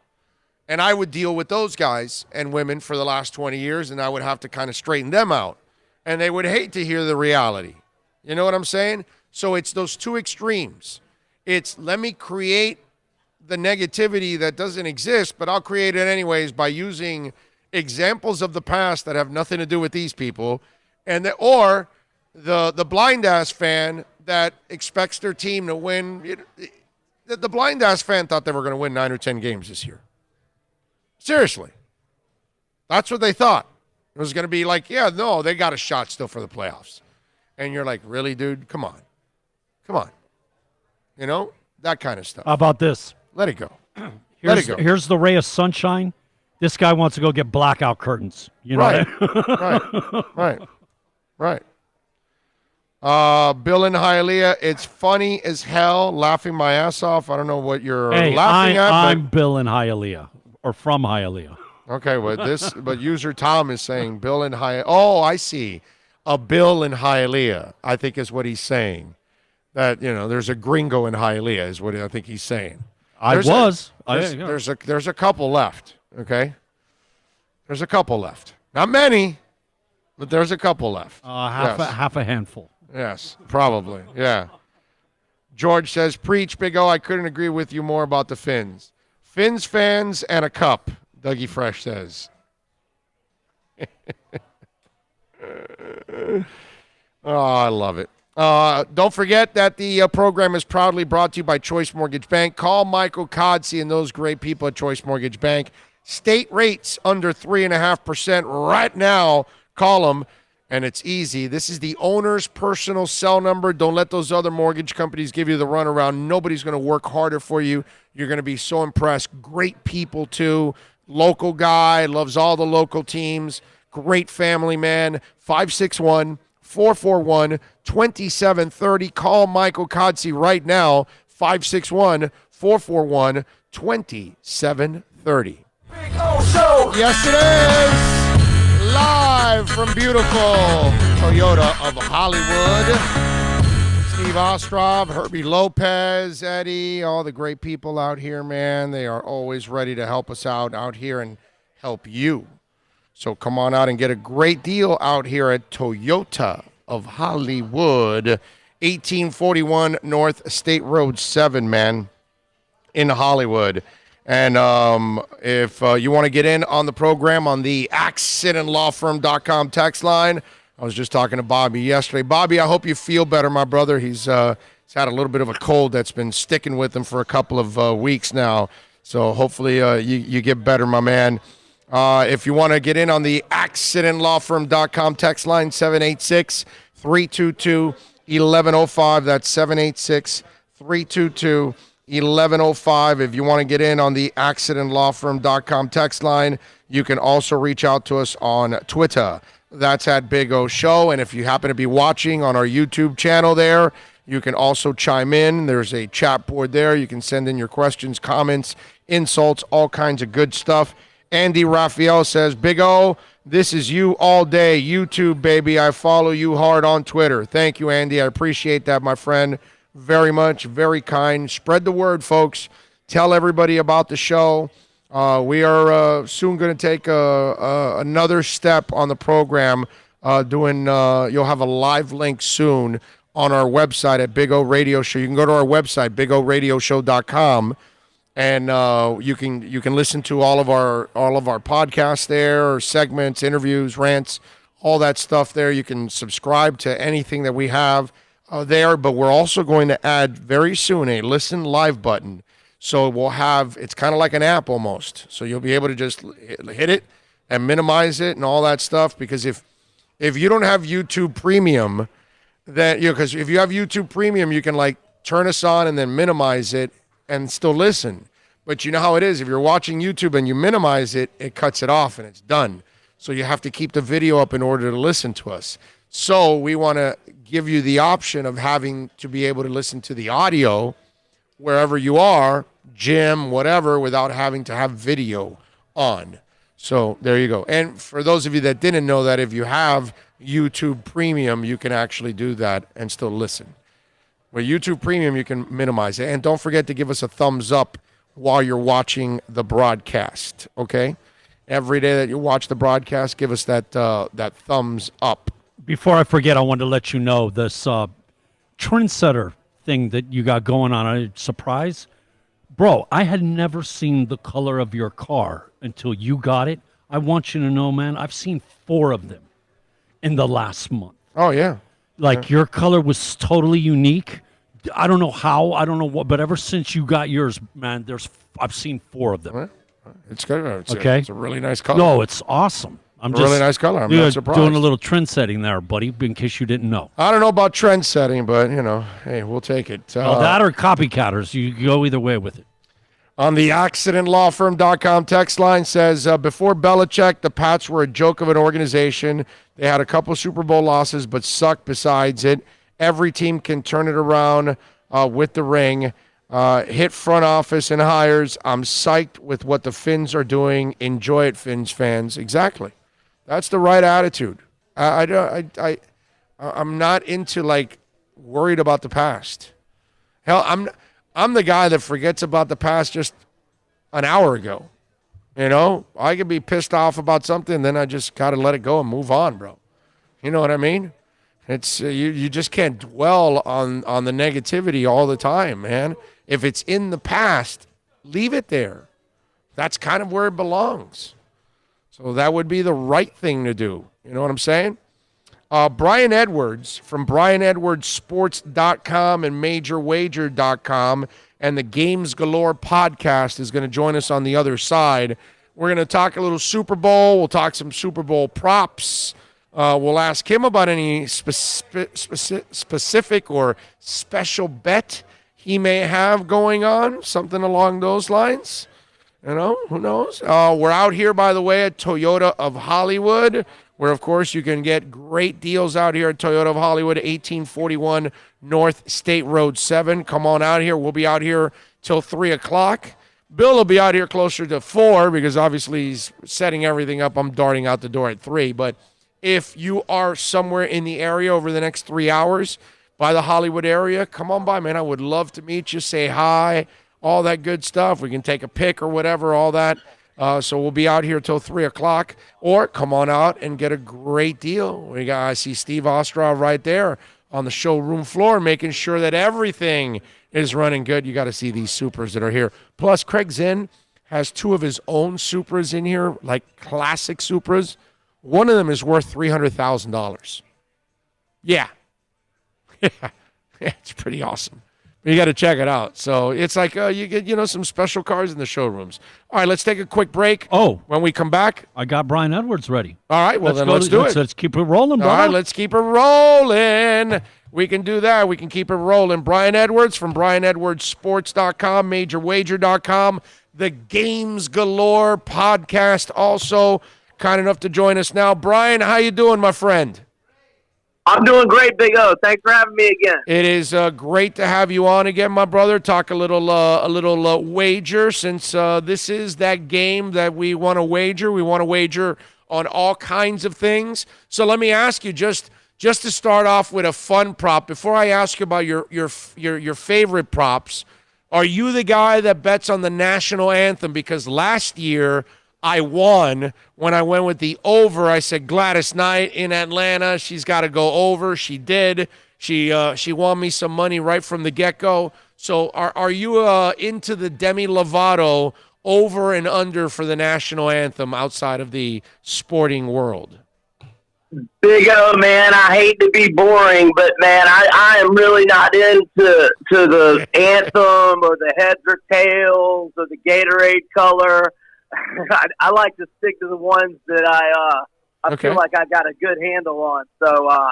And I would deal with those guys and women for the last 20 years, and I would have to kind of straighten them out. And they would hate to hear the reality. You know what I'm saying? So it's those two extremes. It's let me create the negativity that doesn't exist, but I'll create it anyways by using examples of the past that have nothing to do with these people, or the blind ass fan that expects their team to win. The blind ass fan thought they were going to win 9 or 10 games this year. Seriously. That's what they thought. It was going to be like, yeah, no, they got a shot still for the playoffs. And you're like, really, dude? Come on. That kind of stuff. How about this? Let it go. Let it go. Here's the ray of sunshine. This guy wants to go get blackout curtains. Right. Bill in Hialeah, it's funny as hell, laughing my ass off. I don't know what you're laughing at. I'm Bill in Hialeah, or from Hialeah. Okay, but user Tom is saying Bill in Hialeah. Oh, I see. A Bill in Hialeah, I think is what he's saying. that there's a gringo in Hialeah is what I think he's saying. There's a couple left. Okay, there's a couple left. Not many, but there's a couple left. Half a handful. Yes, probably. Yeah. George says, "Preach, Big O. I couldn't agree with you more about the Finns. Finns fans and a cup." Dougie Fresh says. Oh, I love it. Don't forget that the program is proudly brought to you by Choice Mortgage Bank. Call Michael Codsey and those great people at Choice Mortgage Bank. State rates under 3.5% right now. Call them, and it's easy. This is the owner's personal cell number. Don't let those other mortgage companies give you the runaround. Nobody's going to work harder for you. You're going to be so impressed. Great people, too. Local guy, loves all the local teams. Great family man. 561-441-2730. Call Michael Codsey right now. 561-441-2730. Yes, it is. Live from beautiful Toyota of Hollywood. Steve Ostrov, Herbie Lopez, Eddie, all the great people out here, man. They are always ready to help us out here and help you. So come on out and get a great deal out here at Toyota of Hollywood, 1841 North State Road 7, man, in Hollywood. And if you want to get in on the program on the accidentlawfirm.com text line, I was just talking to Bobby yesterday. Bobby, I hope you feel better, my brother. He's had a little bit of a cold that's been sticking with him for a couple of weeks now. So hopefully you get better, my man. If you want to get in on the accidentlawfirm.com text line, 786-322-1105. That's 786-322-1105. 1105. If you want to get in on the accidentlawfirm.com text line, you can also reach out to us on Twitter. That's at Big O Show. And if you happen to be watching on our YouTube channel there, you can also chime in. There's a chat board there. You can send in your questions, comments, insults, all kinds of good stuff. Andy Raphael says, Big O, this is you all day. YouTube, baby. I follow you hard on Twitter. Thank you, Andy. I appreciate that, my friend. Very much, very kind. Spread the word, folks. Tell everybody about the show. We are soon going to take another step on the program. You'll have a live link soon on our website at Big O Radio Show. You can go to our website, BigORadioShow.com, and you can listen to all of our podcasts there, segments, interviews, rants, all that stuff there. You can subscribe to anything that we have there, but we're also going to add very soon a listen live button. So we'll have, it's kind of like an app almost. So you'll be able to just hit it and minimize it and all that stuff. Because if you don't have YouTube Premium, then because if you have YouTube Premium, you can like turn us on and then minimize it and still listen. But you know how it is. If you're watching YouTube and you minimize it, it cuts it off and it's done. So you have to keep the video up in order to listen to us. So we want to give you the option of having to be able to listen to the audio wherever you are, gym, whatever, without having to have video on. So there you go. And for those of you that didn't know that, if you have YouTube Premium, you can actually do that and still listen. With YouTube Premium, you can minimize it. And don't forget to give us a thumbs up while you're watching the broadcast, okay? Every day that you watch the broadcast, give us that thumbs up. Before I forget, I wanted to let you know this trendsetter thing that you got going on. A surprise. Bro, I had never seen the color of your car until you got it. I want you to know, man, I've seen 4 of them in the last month. Oh, yeah. Like, your color was totally unique. I don't know how, I don't know what, but ever since you got yours, man, I've seen 4 of them. It's good. Okay. It's a really nice color. No, it's awesome. Really nice color. I'm not surprised. Doing a little trend setting there, buddy, in case you didn't know. I don't know about trend setting, but, hey, we'll take it. That or copycatters. You go either way with it. On the accidentlawfirm.com text line says, before Belichick, the Pats were a joke of an organization. They had a couple Super Bowl losses, but sucked besides it. Every team can turn it around with the ring. Hit front office and hires. I'm psyched with what the Finns are doing. Enjoy it, Finns fans. Exactly. That's the right attitude. I'm not into like worried about the past. Hell, I'm the guy that forgets about the past just an hour ago. You know, I could be pissed off about something, then I just got to let it go and move on, bro. You know what I mean? It's you just can't dwell on the negativity all the time, man. If it's in the past, leave it there. That's kind of where it belongs. So that would be the right thing to do. You know what I'm saying? Brian Edwards from BrianEdwardsSports.com and MajorWager.com and the Games Galore podcast is going to join us on the other side. We're going to talk a little Super Bowl. We'll talk some Super Bowl props. We'll ask him about any specific or special bet he may have going on, something along those lines. You know, who knows? We're out here, by the way, at Toyota of Hollywood, where, of course, you can get great deals out here at Toyota of Hollywood, 1841 North State Road 7. Come on out here. We'll be out here till 3 o'clock. Bill will be out here closer to 4 because, obviously, he's setting everything up. I'm darting out the door at 3. But if you are somewhere in the area over the next 3 hours by the Hollywood area, come on by, man. I would love to meet you, say hi, all that good stuff. We can take a pic or whatever, all that. So we'll be out here till 3 o'clock, or come on out and get a great deal. I see Steve Ostrov right there on the showroom floor, making sure that everything is running good. You got to see these Supras that are here. Plus, Craig Zinn has 2 of his own Supras in here, like classic Supras. One of them is worth $300,000. Yeah. It's pretty awesome. You got to check it out. So it's like you get, some special cars in the showrooms. All right, let's take a quick break. Oh. When we come back. I got Brian Edwards ready. All right, well, let's do it. Let's keep it rolling, brother. All right, let's keep it rolling. We can do that. We can keep it rolling. Brian Edwards from BrianEdwardsSports.com, MajorWager.com, the Games Galore podcast also kind enough to join us now. Brian, how you doing, my friend? I'm doing great, Big O. Thanks for having me again. It is great to have you on again, my brother. Talk a little wager, since this is that game that we want to wager. We want to wager on all kinds of things. So let me ask you, just to start off with a fun prop, before I ask you about your favorite props, are you the guy that bets on the national anthem? Because last year I won when I went with the over. I said Gladys Knight in Atlanta, she's got to go over. She did. She won me some money right from the get-go. So are you into the Demi Lovato over and under for the national anthem outside of the sporting world? Big O, man, I hate to be boring, but, man, I am really not into the anthem or the heads or tails or the Gatorade color. I like to stick to the ones that I feel like I got a good handle on. So I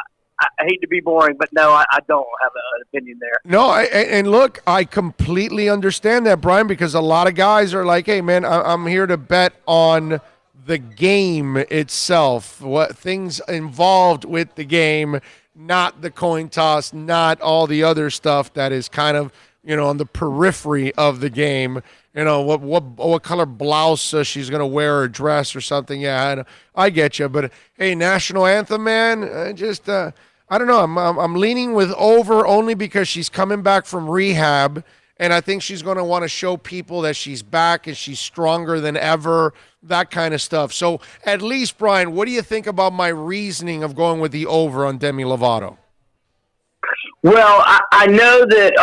hate to be boring, but no, I don't have an opinion there. No, and look, I completely understand that, Brian, because a lot of guys are like, hey, man, I'm here to bet on the game itself, what things involved with the game, not the coin toss, not all the other stuff that is kind of, on the periphery of the game. What color blouse she's going to wear or dress or something. Yeah, I get you. But, hey, national anthem, man, I don't know. I'm leaning with over only because she's coming back from rehab, and I think she's going to want to show people that she's back and she's stronger than ever, that kind of stuff. So, at least, Brian, what do you think about my reasoning of going with the over on Demi Lovato? Well, I know that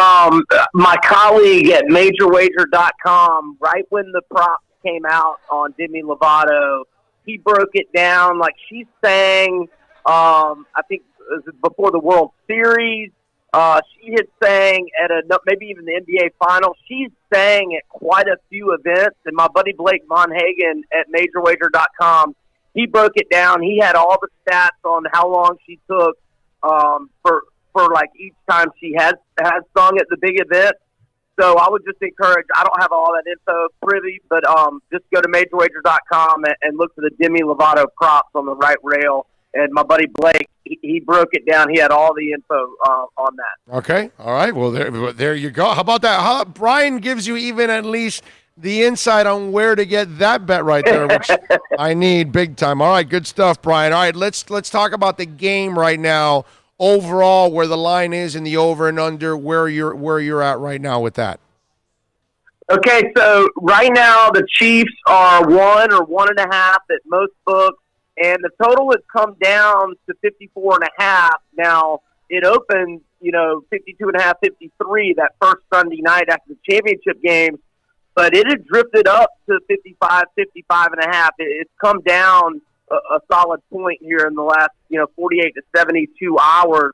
my colleague at MajorWager.com, right when the props came out on Demi Lovato, he broke it down like she sang, I think it was before the World Series. She had sang at maybe even the NBA Finals. She's sang at quite a few events, and my buddy Blake Monhagen at MajorWager.com, he broke it down. He had all the stats on how long she took for like each time she has sung at the big event. So I would just encourage, I don't have all that info privy, but just go to MajorWager.com and look for the Demi Lovato props on the right rail. And my buddy Blake, he broke it down. He had all the info on that. Okay. All right. Well, there you go. How about that? Brian gives you even at least the insight on where to get that bet right there, which I need big time. All right. Good stuff, Brian. All right. Let's talk about the game right now. overall where the line is in the over and under, where you're at right now with that. Okay, so right now the Chiefs are 1 or 1.5 at most books, and the total has come down to 54.5. Now it opened, 52.5, 53 that first Sunday night after the championship game, but it had drifted up to 55, 55.5. It's come down a solid point here in the last, 48 to 72 hours.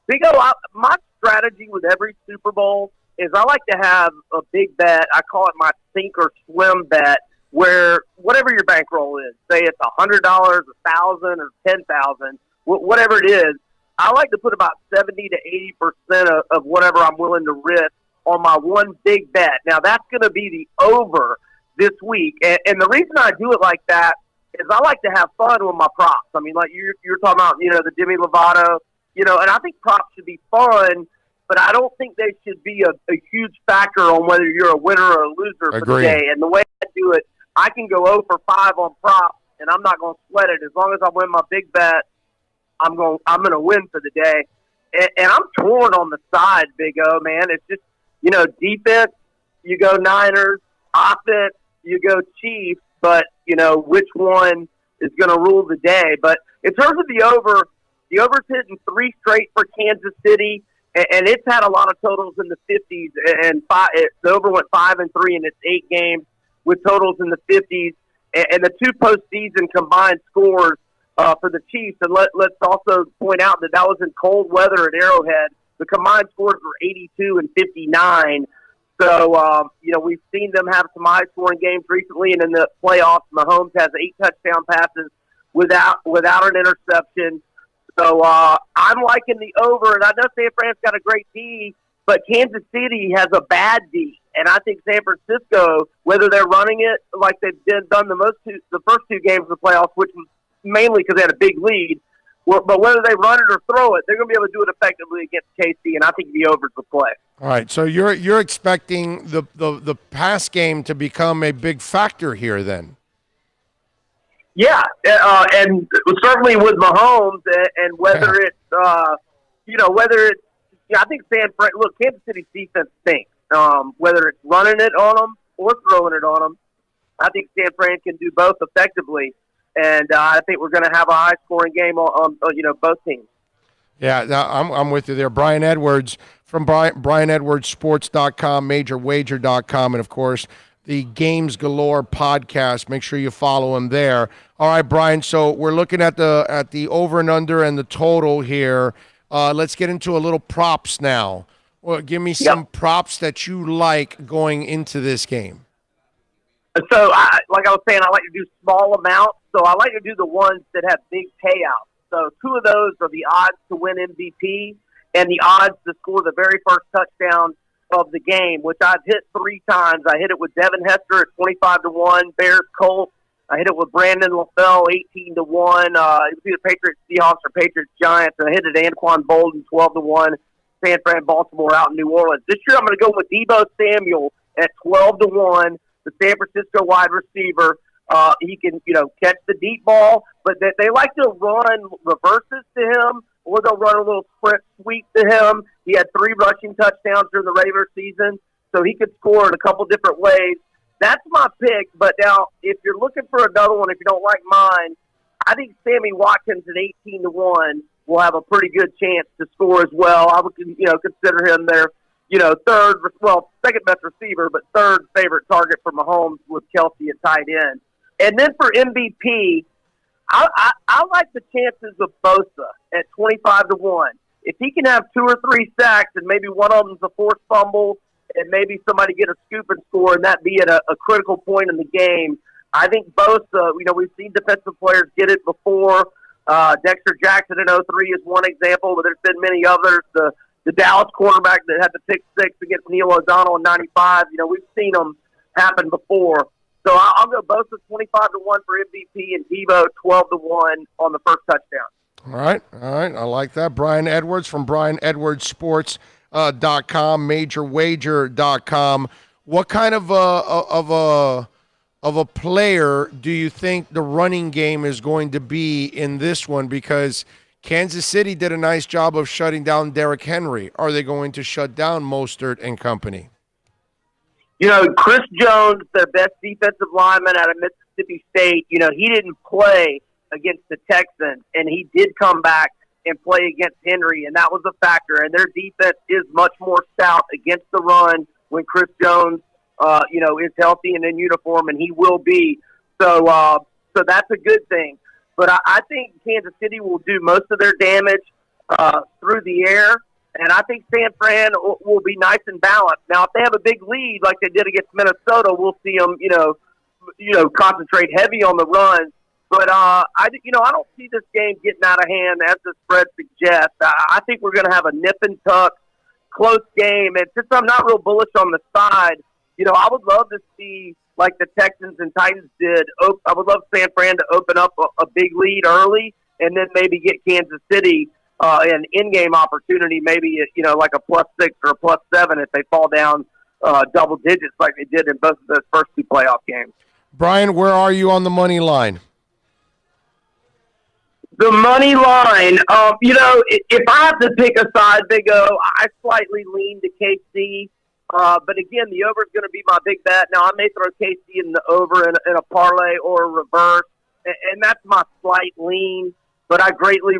Big O, my strategy with every Super Bowl is I like to have a big bet. I call it my sink or swim bet, where whatever your bankroll is, say it's $100, $1,000, or $10,000, whatever it is, I like to put about 70 to 80% of whatever I'm willing to risk on my one big bet. Now that's going to be the over this week, and the reason I do it like that is I like to have fun with my props. I mean, like you're talking about, the Demi Lovato, and I think props should be fun, but I don't think they should be a huge factor on whether you're a winner or a loser for the day. And the way I do it, I can go 0 for 5 on props, and I'm not going to sweat it. As long as I win my big bet, I'm going to win for the day. And I'm torn on the side, Big O, man. It's just, defense, you go Niners, offense, you go Chiefs, but, which one is going to rule the day. But in terms of the over's hitting 3 straight for Kansas City, and it's had a lot of totals in the 50s, and the over went 5-3 in its 8 games with totals in the 50s, and the 2 postseason combined scores for the Chiefs. And let's also point out that was in cold weather at Arrowhead. The combined scores were 82 and 59. So, we've seen them have some high-scoring games recently, and in the playoffs, Mahomes has 8 touchdown passes without an interception. So I'm liking the over, and I know San Fran's got a great D, but Kansas City has a bad D, and I think San Francisco, whether they're running it like they've done the first 2 games of the playoffs, which was mainly because they had a big lead, but whether they run it or throw it, they're going to be able to do it effectively against KC, and I think the overs will play. All right, so you're expecting the pass game to become a big factor here, then? Yeah, and certainly with Mahomes, and whether it's I think Kansas City's defense stinks. Whether it's running it on them or throwing it on them, I think San Fran can do both effectively, and I think we're going to have a high-scoring game on both teams. Yeah, I'm with you there. Brian Edwards from BrianEdwardsSports.com, MajorWager.com, and of course the Games Galore podcast. Make sure you follow him there. All right, Brian. So we're looking at the over and under and the total here. Let's get into a little props now. Well, give me some props that you like going into this game. So, like I was saying, I like to do small amounts. So I like to do the ones that have big payouts. So 2 of those are the odds to win MVP and the odds to score the very first touchdown of the game, which I've hit 3 times. I hit it with Devin Hester at 25-1, Bears Colts. I hit it with Brandon LaFell 18-1. It was either Patriots Seahawks or Patriots Giants, and I hit it Anquan Bolden 12-1. San Fran Baltimore out in New Orleans. This year I'm going to go with Deebo Samuel at 12-1, the San Francisco wide receiver. He can, catch the deep ball, but they like to run reverses to him, or they'll run a little sprint sweep to him. He had 3 rushing touchdowns during the regular season, so he could score in a couple different ways. That's my pick, but now if you're looking for another one, if you don't like mine, I think Sammy Watkins at 18-1 will have a pretty good chance to score as well. I would, consider him their, second best receiver, but third favorite target for Mahomes with Kelsey at tight end. And then for MVP, I like the chances of Bosa at 25-1. If he can have 2 or 3 sacks and maybe one of them's a forced fumble and maybe somebody get a scoop and score and that be at a critical point in the game, I think Bosa, we've seen defensive players get it before. Dexter Jackson in 03 is one example, but there's been many others. The Dallas quarterback that had the pick 6 against Neil O'Donnell in 95, we've seen them happen before. So I'll go Bosa 25-1 for MVP and Deebo 12-1 on the first touchdown. All right. I like that. Brian Edwards from BrianEdwardsSports.com, MajorWager.com. What kind of a player do you think the running game is going to be in this one? Because Kansas City did a nice job of shutting down Derrick Henry. Are they going to shut down Mostert and company? Chris Jones, their best defensive lineman out of Mississippi State, he didn't play against the Texans, and he did come back and play against Henry, and that was a factor. And their defense is much more stout against the run when Chris Jones, is healthy and in uniform, and he will be. So that's a good thing. But I think Kansas City will do most of their damage through the air, and I think San Fran will be nice and balanced. Now, if they have a big lead like they did against Minnesota, we'll see them, concentrate heavy on the run. But I don't see this game getting out of hand as the spread suggests. I think we're going to have a nip and tuck, close game. And since I'm not real bullish on the side, I would love to see, like the Texans and Titans did, I would love San Fran to open up a big lead early and then maybe get Kansas City an in-game opportunity, maybe like a +6 or a +7 if they fall down double digits like they did in both of those first two playoff games. Brian, where are you on the money line? The money line, if I have to pick a side, Big O, I slightly lean to KC. But again, the over is going to be my big bet. Now, I may throw KC in the over in a parlay or a reverse, and that's my slight lean. But I greatly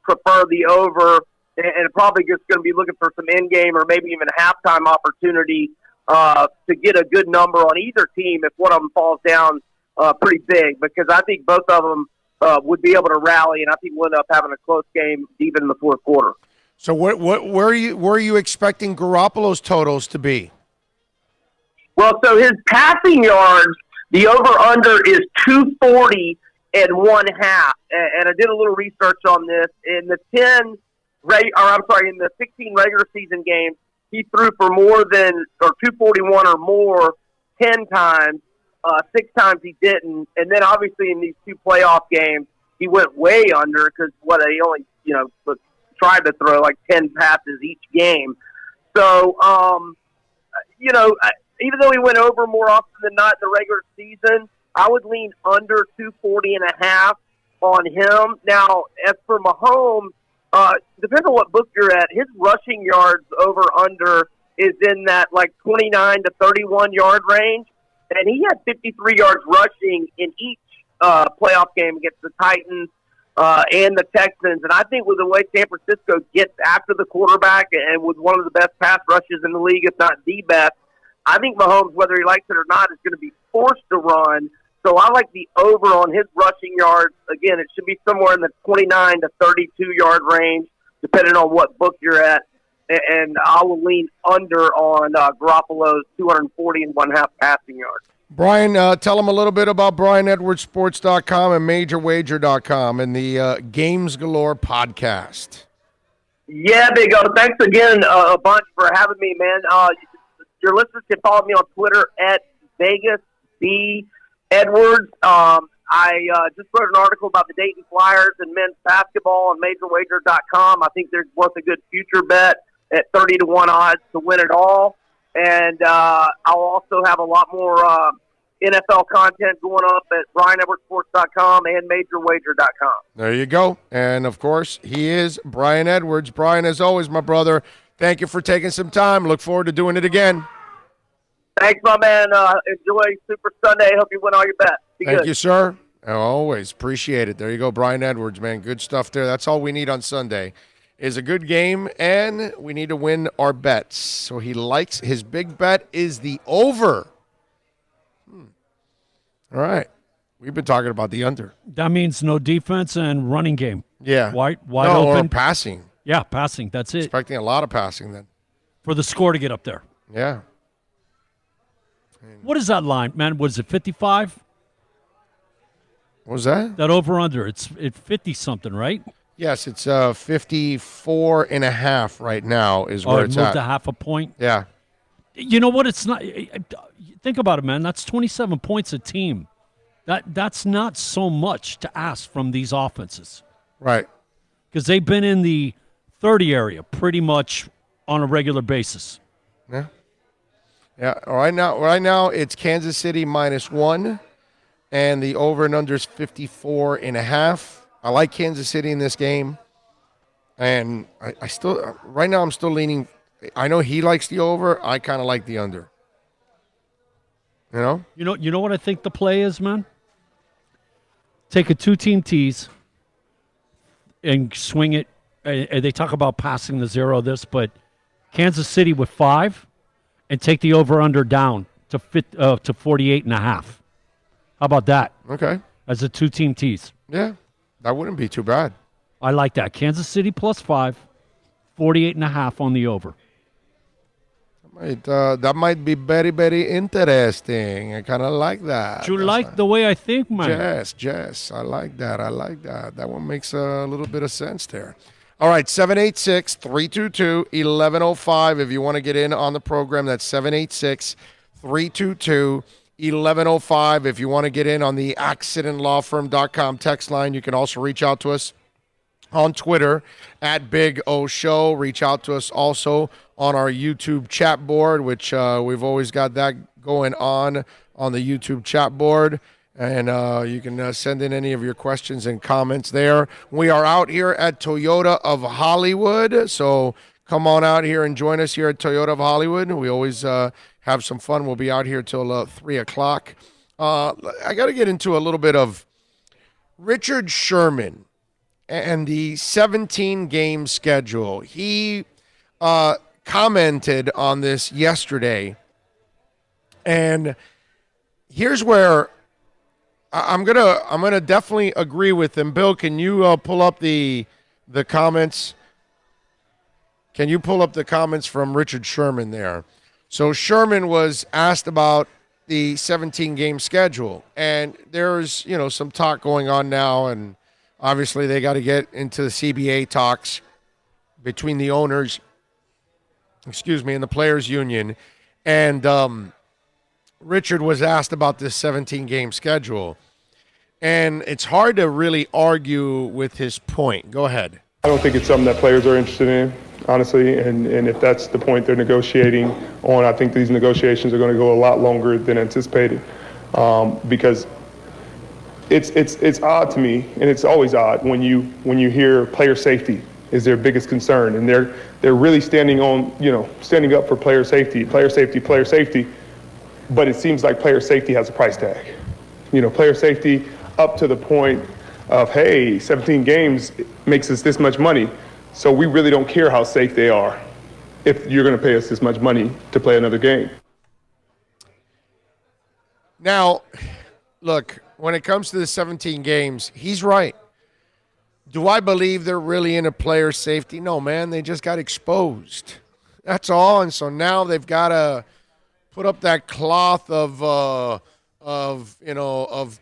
prefer the over, and probably just going to be looking for some in-game or maybe even halftime opportunity to get a good number on either team if one of them falls down pretty big, because I think both of them would be able to rally, and I think we'll end up having a close game even in the fourth quarter. So where are you expecting Garoppolo's totals to be? Well, so his passing yards, the over-under is 240 and 1/2. And I did a little research on this. In the 16 regular season games, he threw for more than, or 241 or more 10 times. 6 times he didn't. And then obviously in these two playoff games, he went way under because he only, tried to throw like 10 passes each game. So, even though he went over more often than not in the regular season, I would lean under 240.5 on him. Now, as for Mahomes, depends on what book you're at. His rushing yards over under is in that like 29 to 31 yard range, and he had 53 yards rushing in each playoff game against the Titans and the Texans. And I think with the way San Francisco gets after the quarterback and with one of the best pass rushes in the league, if not the best, I think Mahomes, whether he likes it or not, is going to be forced to run. So I like the over on his rushing yards. Again, it should be somewhere in the 29 to 32 yard range, depending on what book you're at. And I will lean under on Garoppolo's 240.5 passing yards. Brian, tell them a little bit about BrianEdwardsSports.com and MajorWager.com and the Games Galore podcast. Yeah, Big O. Thanks again a bunch for having me, man. Your listeners can follow me on Twitter at VegasBEdwards. I just wrote an article about the Dayton Flyers and men's basketball on MajorWager.com. I think they're worth a good future bet at 30 to 1 odds to win it all. And I'll also have a lot more NFL content going up at BrianEdwardsSports.com and MajorWager.com. There you go. And, of course, he is Brian Edwards. Brian, as always, my brother, thank you for taking some time. Look forward to doing it again. Thanks, my man. Enjoy Super Sunday. Hope you win all your bets. Thank you, sir. Always appreciate it. There you go, Brian Edwards, man. Good stuff there. That's all we need on Sunday is a good game, and we need to win our bets. So he likes his big bet is the over. All right. We've been talking about the under. That means no defense and running game. Yeah. Wide no, open. Or passing. Yeah, passing. That's it. Expecting a lot of passing then. For the score to get up there. Yeah. What is that line, man? Was it 55? What was that? That over-under. It's 50-something, right? Yes, it's 54.5 right now is where it's moved at. a half a point. Yeah. You know what? It's not. Think about it, man. That's 27 points a team. That's not so much to ask from these offenses. Right. Because they've been in the 30 area pretty much on a regular basis. Yeah. Yeah. Right now it's Kansas City -1, and the over and under is 54.5. I like Kansas City in this game. And I still, right now, I'm still leaning. I know he likes the over. I kind of like the under. You know? You know what I think the play is, man? Take a two-team tease and swing it. They talk about passing the zero this, but Kansas City with 5 and take the over-under down to 48.5. How about that Okay. as a two-team tease? Yeah. That wouldn't be too bad. I like that. Kansas City plus 5, 48.5 on the over. That might be very, very interesting. I kind of like that. You like the way I think, man? Yes. I like that. That one makes a little bit of sense there. All right, 786-322-1105. If you want to get in on the program, that's 786-322-1105. If you want to get in on the accidentlawfirm.com text line, you can also reach out to us on Twitter at Big O Show. Reach out to us also on our YouTube chat board, which we've always got that going on the YouTube chat board. And you can send in any of your questions and comments there. We are out here at Toyota of Hollywood, so come on out here and join us here at Toyota of Hollywood. We always have some fun. We'll be out here till 3 o'clock. I got to get into a little bit of Richard Sherman and the 17-game schedule. He commented on this yesterday, and here's where I'm gonna definitely agree with him. Bill, can you pull up the comments? Can you pull up the comments from Richard Sherman there? So Sherman was asked about the 17-game schedule, and there's some talk going on now, and obviously they got to get into the CBA talks between the owners, and the players union, and Richard was asked about this 17-game schedule, and it's hard to really argue with his point. Go ahead. I don't think it's something that players are interested in, honestly, and if that's the point they're negotiating on, I think these negotiations are going to go a lot longer than anticipated, because it's odd to me, and it's always odd when you hear player safety is their biggest concern, and they're really standing up for player safety, but it seems like player safety has a price tag. Player safety up to the point of, hey, 17 games makes us this much money, so we really don't care how safe they are if you're going to pay us this much money to play another game. Now, look, when it comes to the 17 games, he's right. Do I believe they're really into player safety? No, man, they just got exposed. That's all, and so now they've got to put up that cloth of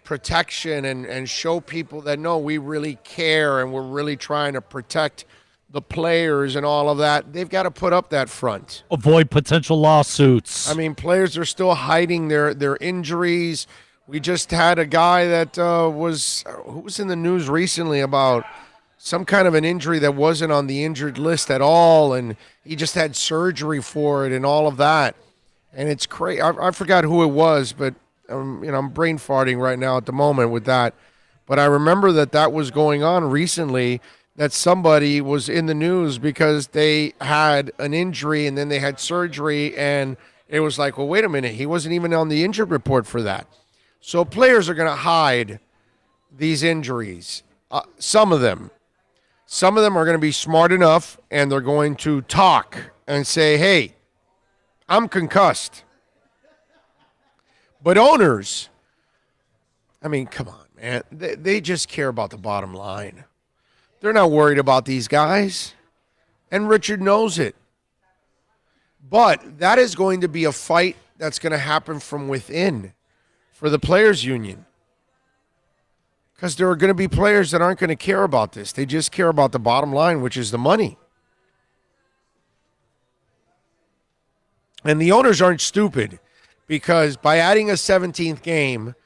protection and show people that, no, we really care and we're really trying to protect the players and all of that. They've got to put up that front. Avoid potential lawsuits. I mean, players are still hiding their injuries. We just had a guy that was in the news recently about some kind of an injury that wasn't on the injured list at all, and he just had surgery for it and all of that. And it's crazy. I forgot who it was, but I'm brain farting right now at the moment with that. But I remember that was going on recently, that somebody was in the news because they had an injury and then they had surgery, and it was like, well, wait a minute, he wasn't even on the injured report for that. So players are going to hide these injuries. Some of them are going to be smart enough, and they're going to talk and say, hey, I'm concussed. But owners, I mean, come on, man. They just care about the bottom line. They're not worried about these guys. And Richard knows it. But that is going to be a fight that's going to happen from within for the players' union. Because there are going to be players that aren't going to care about this. They just care about the bottom line, which is the money. And the owners aren't stupid, because by adding a 17th game,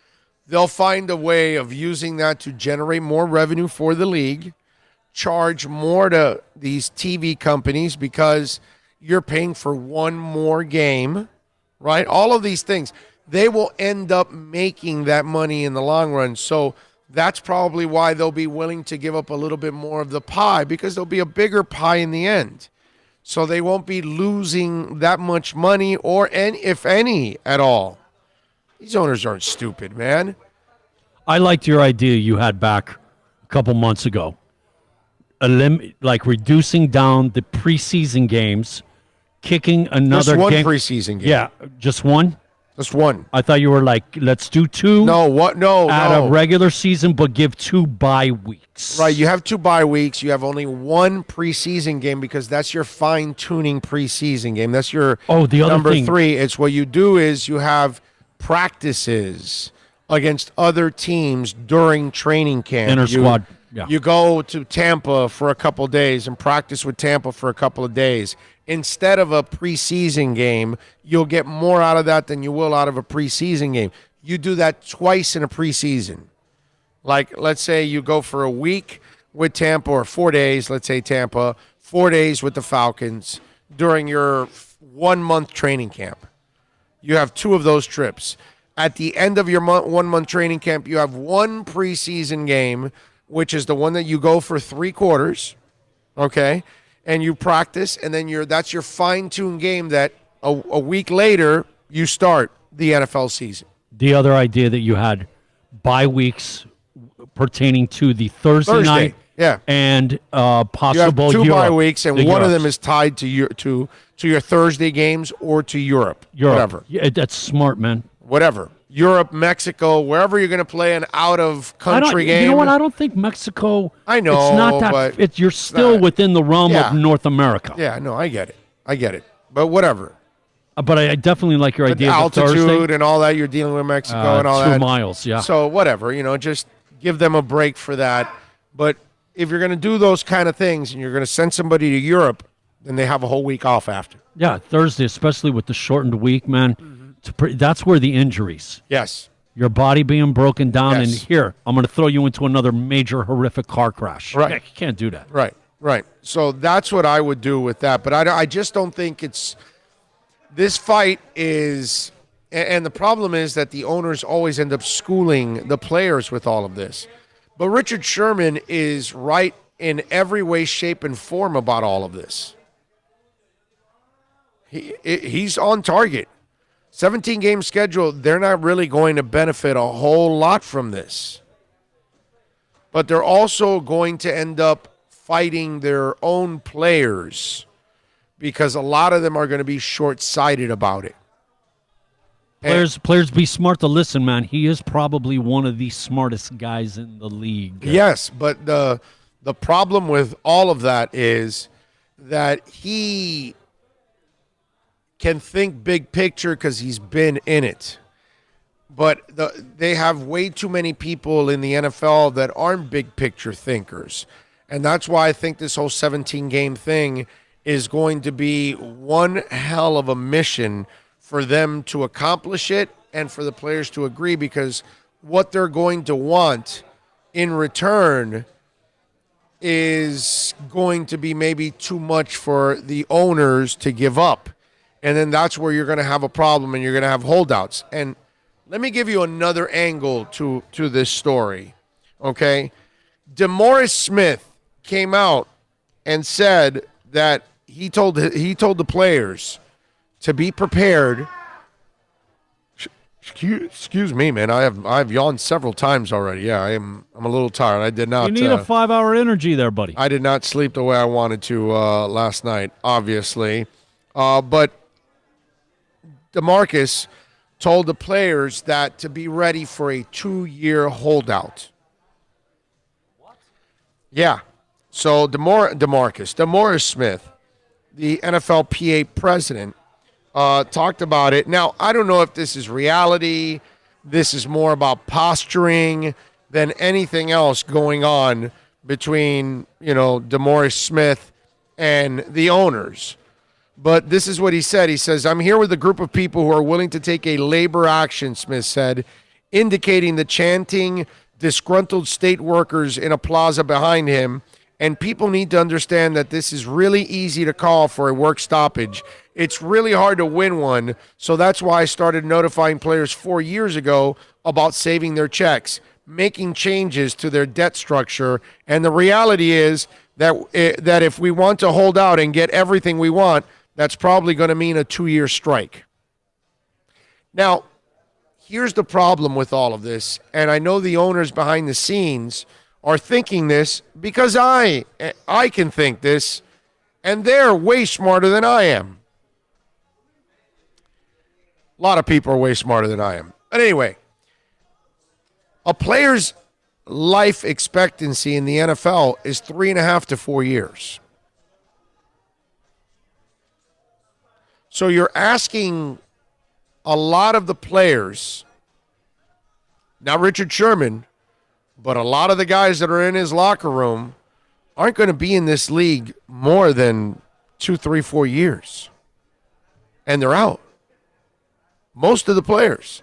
they'll find a way of using that to generate more revenue for the league, charge more to these TV companies because you're paying for one more game, right? All of these things, they will end up making that money in the long run. So That's probably why they'll be willing to give up a little bit more of the pie, because there'll be a bigger pie in the end. So they won't be losing that much money, or if any at all. These owners aren't stupid, man. I liked your idea you had back a couple months ago. Like reducing down the preseason games, kicking another Just one game. preseason game. Yeah, just one. Just one. I thought you were like, let's do two. No, what? No, At no. a regular season, but give 2 bye weeks. Right, you have 2 bye weeks. You have only one preseason game because that's your fine-tuning preseason game. That's your The other number thing. 3. It's what you do is you have practices against other teams during training camp. Inter You- squad. Yeah. You go to Tampa for a couple of days and practice with Tampa for a couple of days. Instead of a preseason game, you'll get more out of that than you will out of a preseason game. You do that twice in a preseason. Like, let's say you go for a week with Tampa, or 4 days, let's say Tampa, 4 days with the Falcons during your 1-month training camp. You have 2 of those trips. At the end of your 1-month training camp, you have one preseason game, which is the one that you go for 3 quarters, okay? And you practice, and then that's your fine-tuned game that a week later you start the NFL season. The other idea that you had, bye weeks pertaining to the Thursday night, yeah. and You have possible 2 Europe, bye weeks, and the one of Europes. them is tied to your Thursday games or to Europe. Whatever. Yeah, that's smart, man. Whatever. Europe, Mexico, wherever you're going to play an out-of-country game. You know what? I don't think Mexico. I know, it's not that. but You're still not- within the realm Yeah. of North America. Yeah, no, I get it. But whatever. But I definitely like your But idea. of the altitude Thursday, and all that, you're dealing with Mexico and all 2 that. miles. Yeah. So whatever, just give them a break for that. But if you're going to do those kind of things and you're going to send somebody to Europe, then they have a whole week off after. Yeah, Thursday, especially with the shortened week, man. That's where the injuries. Yes. Your body being broken down, Yes. and here, I'm going to throw you into another major horrific car crash. Right. Yeah, you can't do that. Right. So that's what I would do with that. But I just don't think this fight is, and the problem is that the owners always end up schooling the players with all of this. But Richard Sherman is right in every way, shape, and form about all of this. He's on target. 17-game schedule, they're not really going to benefit a whole lot from this. But they're also going to end up fighting their own players because a lot of them are going to be short-sighted about it. Players be smart to listen, man. He is probably one of the smartest guys in the league. Yes, but the problem with all of that is that he can think big picture because he's been in it. But they have way too many people in the NFL that aren't big picture thinkers. And that's why I think this whole 17-game thing is going to be one hell of a mission for them to accomplish it and for the players to agree, because what they're going to want in return is going to be maybe too much for the owners to give up. And then that's where you're going to have a problem and you're going to have holdouts. And let me give you another angle to this story, okay? DeMaurice Smith came out and said that he told the players to be prepared. Excuse me, man. I've yawned several times already. Yeah, I'm a little tired. I did not. You need a 5-hour energy there, buddy. I did not sleep the way I wanted to last night, obviously. But DeMarcus told the players that to be ready for a 2-year holdout. Yeah. So DeMaurice Smith, the NFLPA president, talked about it. Now, I don't know if this is reality. This is more about posturing than anything else going on between, DeMaurice Smith and the owners. But this is what he said. He says, "I'm here with a group of people who are willing to take a labor action," Smith said, indicating the chanting, disgruntled state workers in a plaza behind him. "And people need to understand that this is really easy to call for a work stoppage. It's really hard to win one. So that's why I started notifying players 4 years ago about saving their checks. making changes to their debt structure. And the reality is that if we want to hold out and get everything we want, that's probably going to mean a 2-year strike. Now, here's the problem with all of this, and I know the owners behind the scenes are thinking this because I can think this, and they're way smarter than I am. A lot of people are way smarter than I am. But anyway, a player's life expectancy in the NFL is 3.5 to 4 years. So you're asking a lot of the players, not Richard Sherman, but a lot of the guys that are in his locker room aren't going to be in this league more than 2, 3, 4 years. And they're out. Most of the players.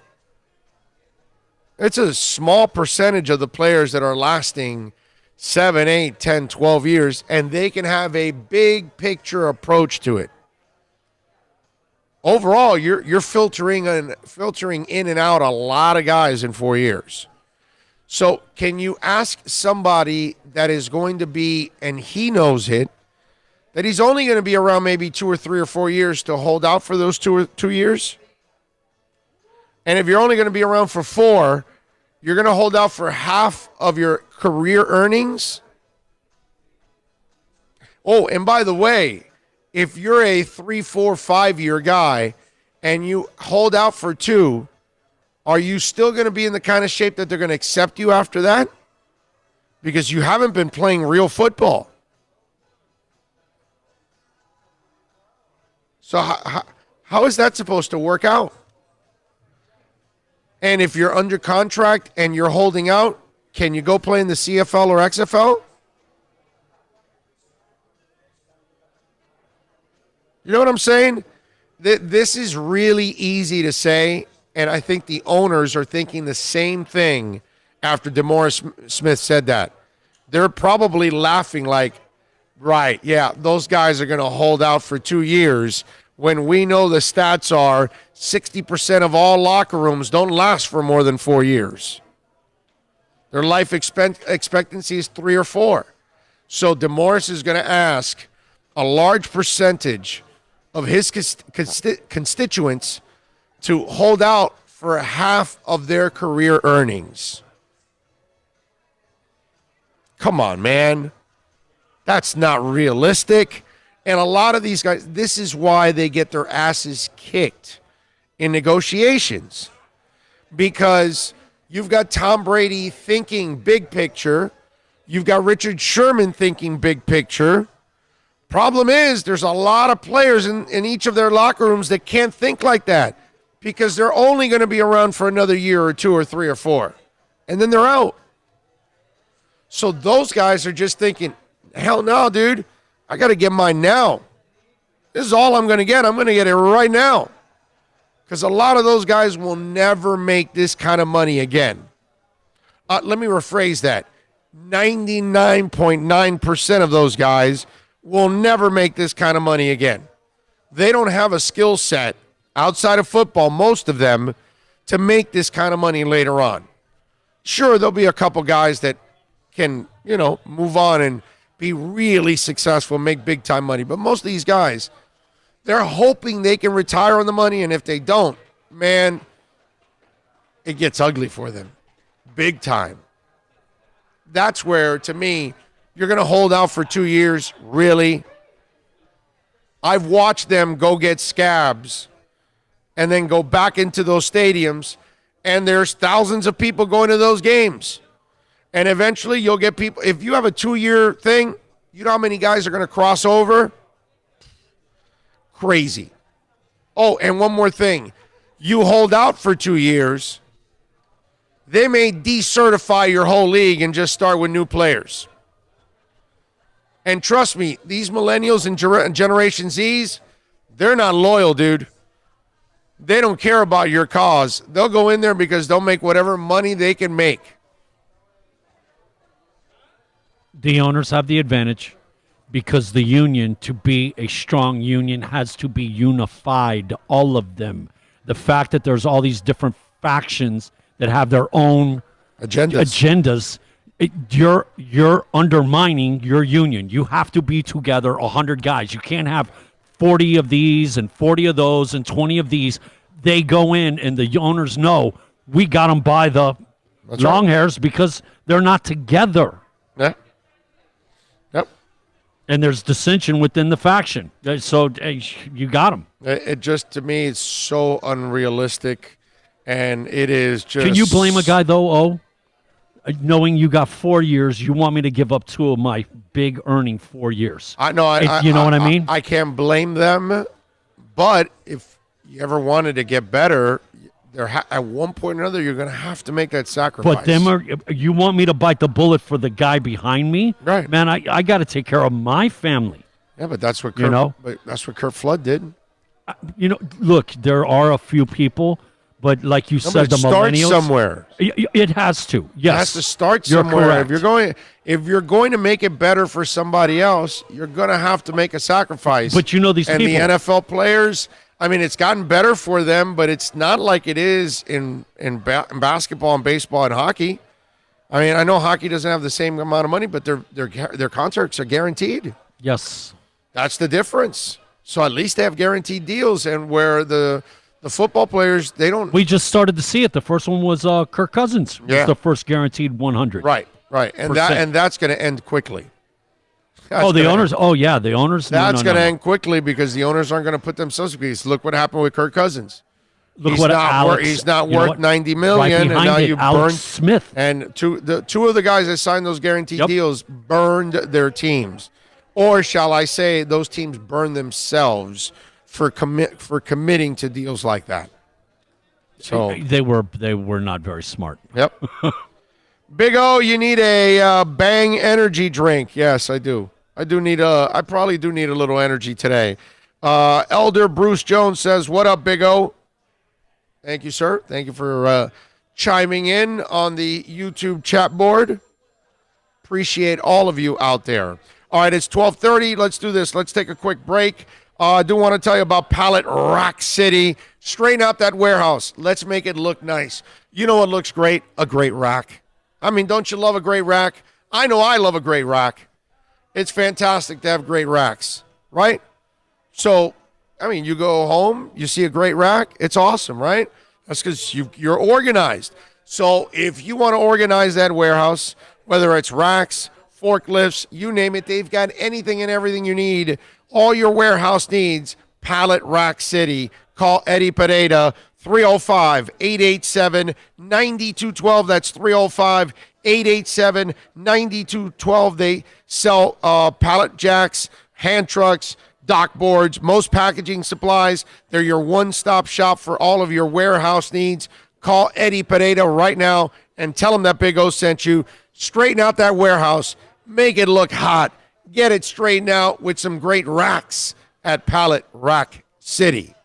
It's a small percentage of the players that are lasting 7, 8, 10, 12 years, and they can have a big picture approach to it. Overall, you're filtering in and out a lot of guys in 4 years. So can you ask somebody that is going to be, and he knows it, that he's only going to be around maybe 2 or 3 or 4 years to hold out for those 2 years? And if you're only going to be around for 4, you're going to hold out for half of your career earnings? Oh, and by the way, if you're a 3, 4, 5-year guy and you hold out for 2, are you still going to be in the kind of shape that they're going to accept you after that? Because you haven't been playing real football. So how is that supposed to work out? And if you're under contract and you're holding out, can you go play in the CFL or XFL? You know what I'm saying? This is really easy to say, and I think the owners are thinking the same thing after DeMaurice Smith said that. They're probably laughing like, right, yeah, those guys are going to hold out for 2 years when we know the stats are 60% of all locker rooms don't last for more than 4 years. Their life expectancy is 3 or 4. So DeMaurice is going to ask a large percentage of his constituents to hold out for half of their career earnings. Come on, man. That's not realistic. And a lot of these guys, this is why they get their asses kicked in negotiations. Because you've got Tom Brady thinking big picture. You've got Richard Sherman thinking big picture. Problem is, there's a lot of players in each of their locker rooms that can't think like that because they're only going to be around for another year or 2 or 3 or 4. And then they're out. So those guys are just thinking, hell no, dude. I got to get mine now. This is all I'm going to get. I'm going to get it right now. Because a lot of those guys will never make this kind of money again. Let me rephrase that. 99.9% of those guys will never make this kind of money again. They don't have a skill set outside of football, most of them, to make this kind of money later on. Sure, there'll be a couple guys that can, move on and be really successful, make big time money. But most of these guys, they're hoping they can retire on the money. And if they don't, man, it gets ugly for them. Big time. That's where, to me, you're going to hold out for 2 years, really? I've watched them go get scabs and then go back into those stadiums, and there's thousands of people going to those games. And eventually you'll get people. If you have a 2-year thing, you know how many guys are going to cross over? Crazy. Oh, and one more thing. You hold out for 2 years, they may decertify your whole league and just start with new players. And trust me, these millennials and Generation Zs, they're not loyal, dude. They don't care about your cause. They'll go in there because they'll make whatever money they can make. The owners have the advantage because the union, to be a strong union, has to be unified, all of them. The fact that there's all these different factions that have their own agendas, you're undermining your union. You have to be together 100 guys. You can't have 40 of these and 40 of those and 20 of these. They go in and the owners know we got them by the long hairs because they're not together. Yeah. Yep. And there's dissension within the faction. So you got them. It just, to me, it's so unrealistic, and it is just. Can you blame a guy though? Knowing you got 4 years, you want me to give up 2 of my big earning 4 years. I know. You know what I mean? I can't blame them, but if you ever wanted to get better, at one point or another, you're going to have to make that sacrifice. But you want me to bite the bullet for the guy behind me? Right. Man, I got to take care of my family. Yeah, but that's what Kurt Flood did. Look, there are a few people, but like you said, the millennials. Starts somewhere. It has to. Yes, it has to start You're somewhere. correct. If you're going to make it better for somebody else, you're going to have to make a sacrifice. But these and people. And the NFL players, I mean, it's gotten better for them, but it's not like it is in basketball and baseball and hockey. I mean, I know hockey doesn't have the same amount of money, but their contracts are guaranteed. Yes, that's the difference. So at least they have guaranteed deals, and where the football players, they don't. We just started to see it. The first one was Kirk Cousins. Yeah. Was the first guaranteed 100. Right, and that's going to end quickly. The owners. The owners. That's going to end quickly because the owners aren't going to put themselves because look what happened with Kirk Cousins. Look he's not worth $90 million, and now you Alex Smith and two of the guys that signed those guaranteed deals burned their teams, or shall I say, those teams burned themselves for committing to deals like that. So they were not very smart. Yep. Big O, you need a Bang energy drink. Yes, I do. I probably do need a little energy today. Elder Bruce Jones says, "What up, Big O?" Thank you, sir. Thank you for chiming in on the YouTube chat board. Appreciate all of you out there. All right, it's 12:30. Let's do this. Let's take a quick break. I do want to tell you about Pallet Rack City. Straighten out that warehouse. Let's make it look nice. You know what looks great? A great rack. I mean, don't you love a great rack? I know I love a great rack. It's fantastic to have great racks, right? So, I mean, you go home, you see a great rack, it's awesome, right? That's because you're organized. So if you want to organize that warehouse, whether it's racks, forklifts, you name it, they've got anything and everything you need. All your warehouse needs, Pallet Rack City. Call Eddie Pereira, 305-887-9212. That's 305-887-9212. They sell pallet jacks, hand trucks, dock boards, most packaging supplies. They're your one-stop shop for all of your warehouse needs. Call Eddie Pereira right now and tell him that Big O sent you. Straighten out that warehouse. Make it look hot. Get it straightened out with some great racks at Pallet Rack City.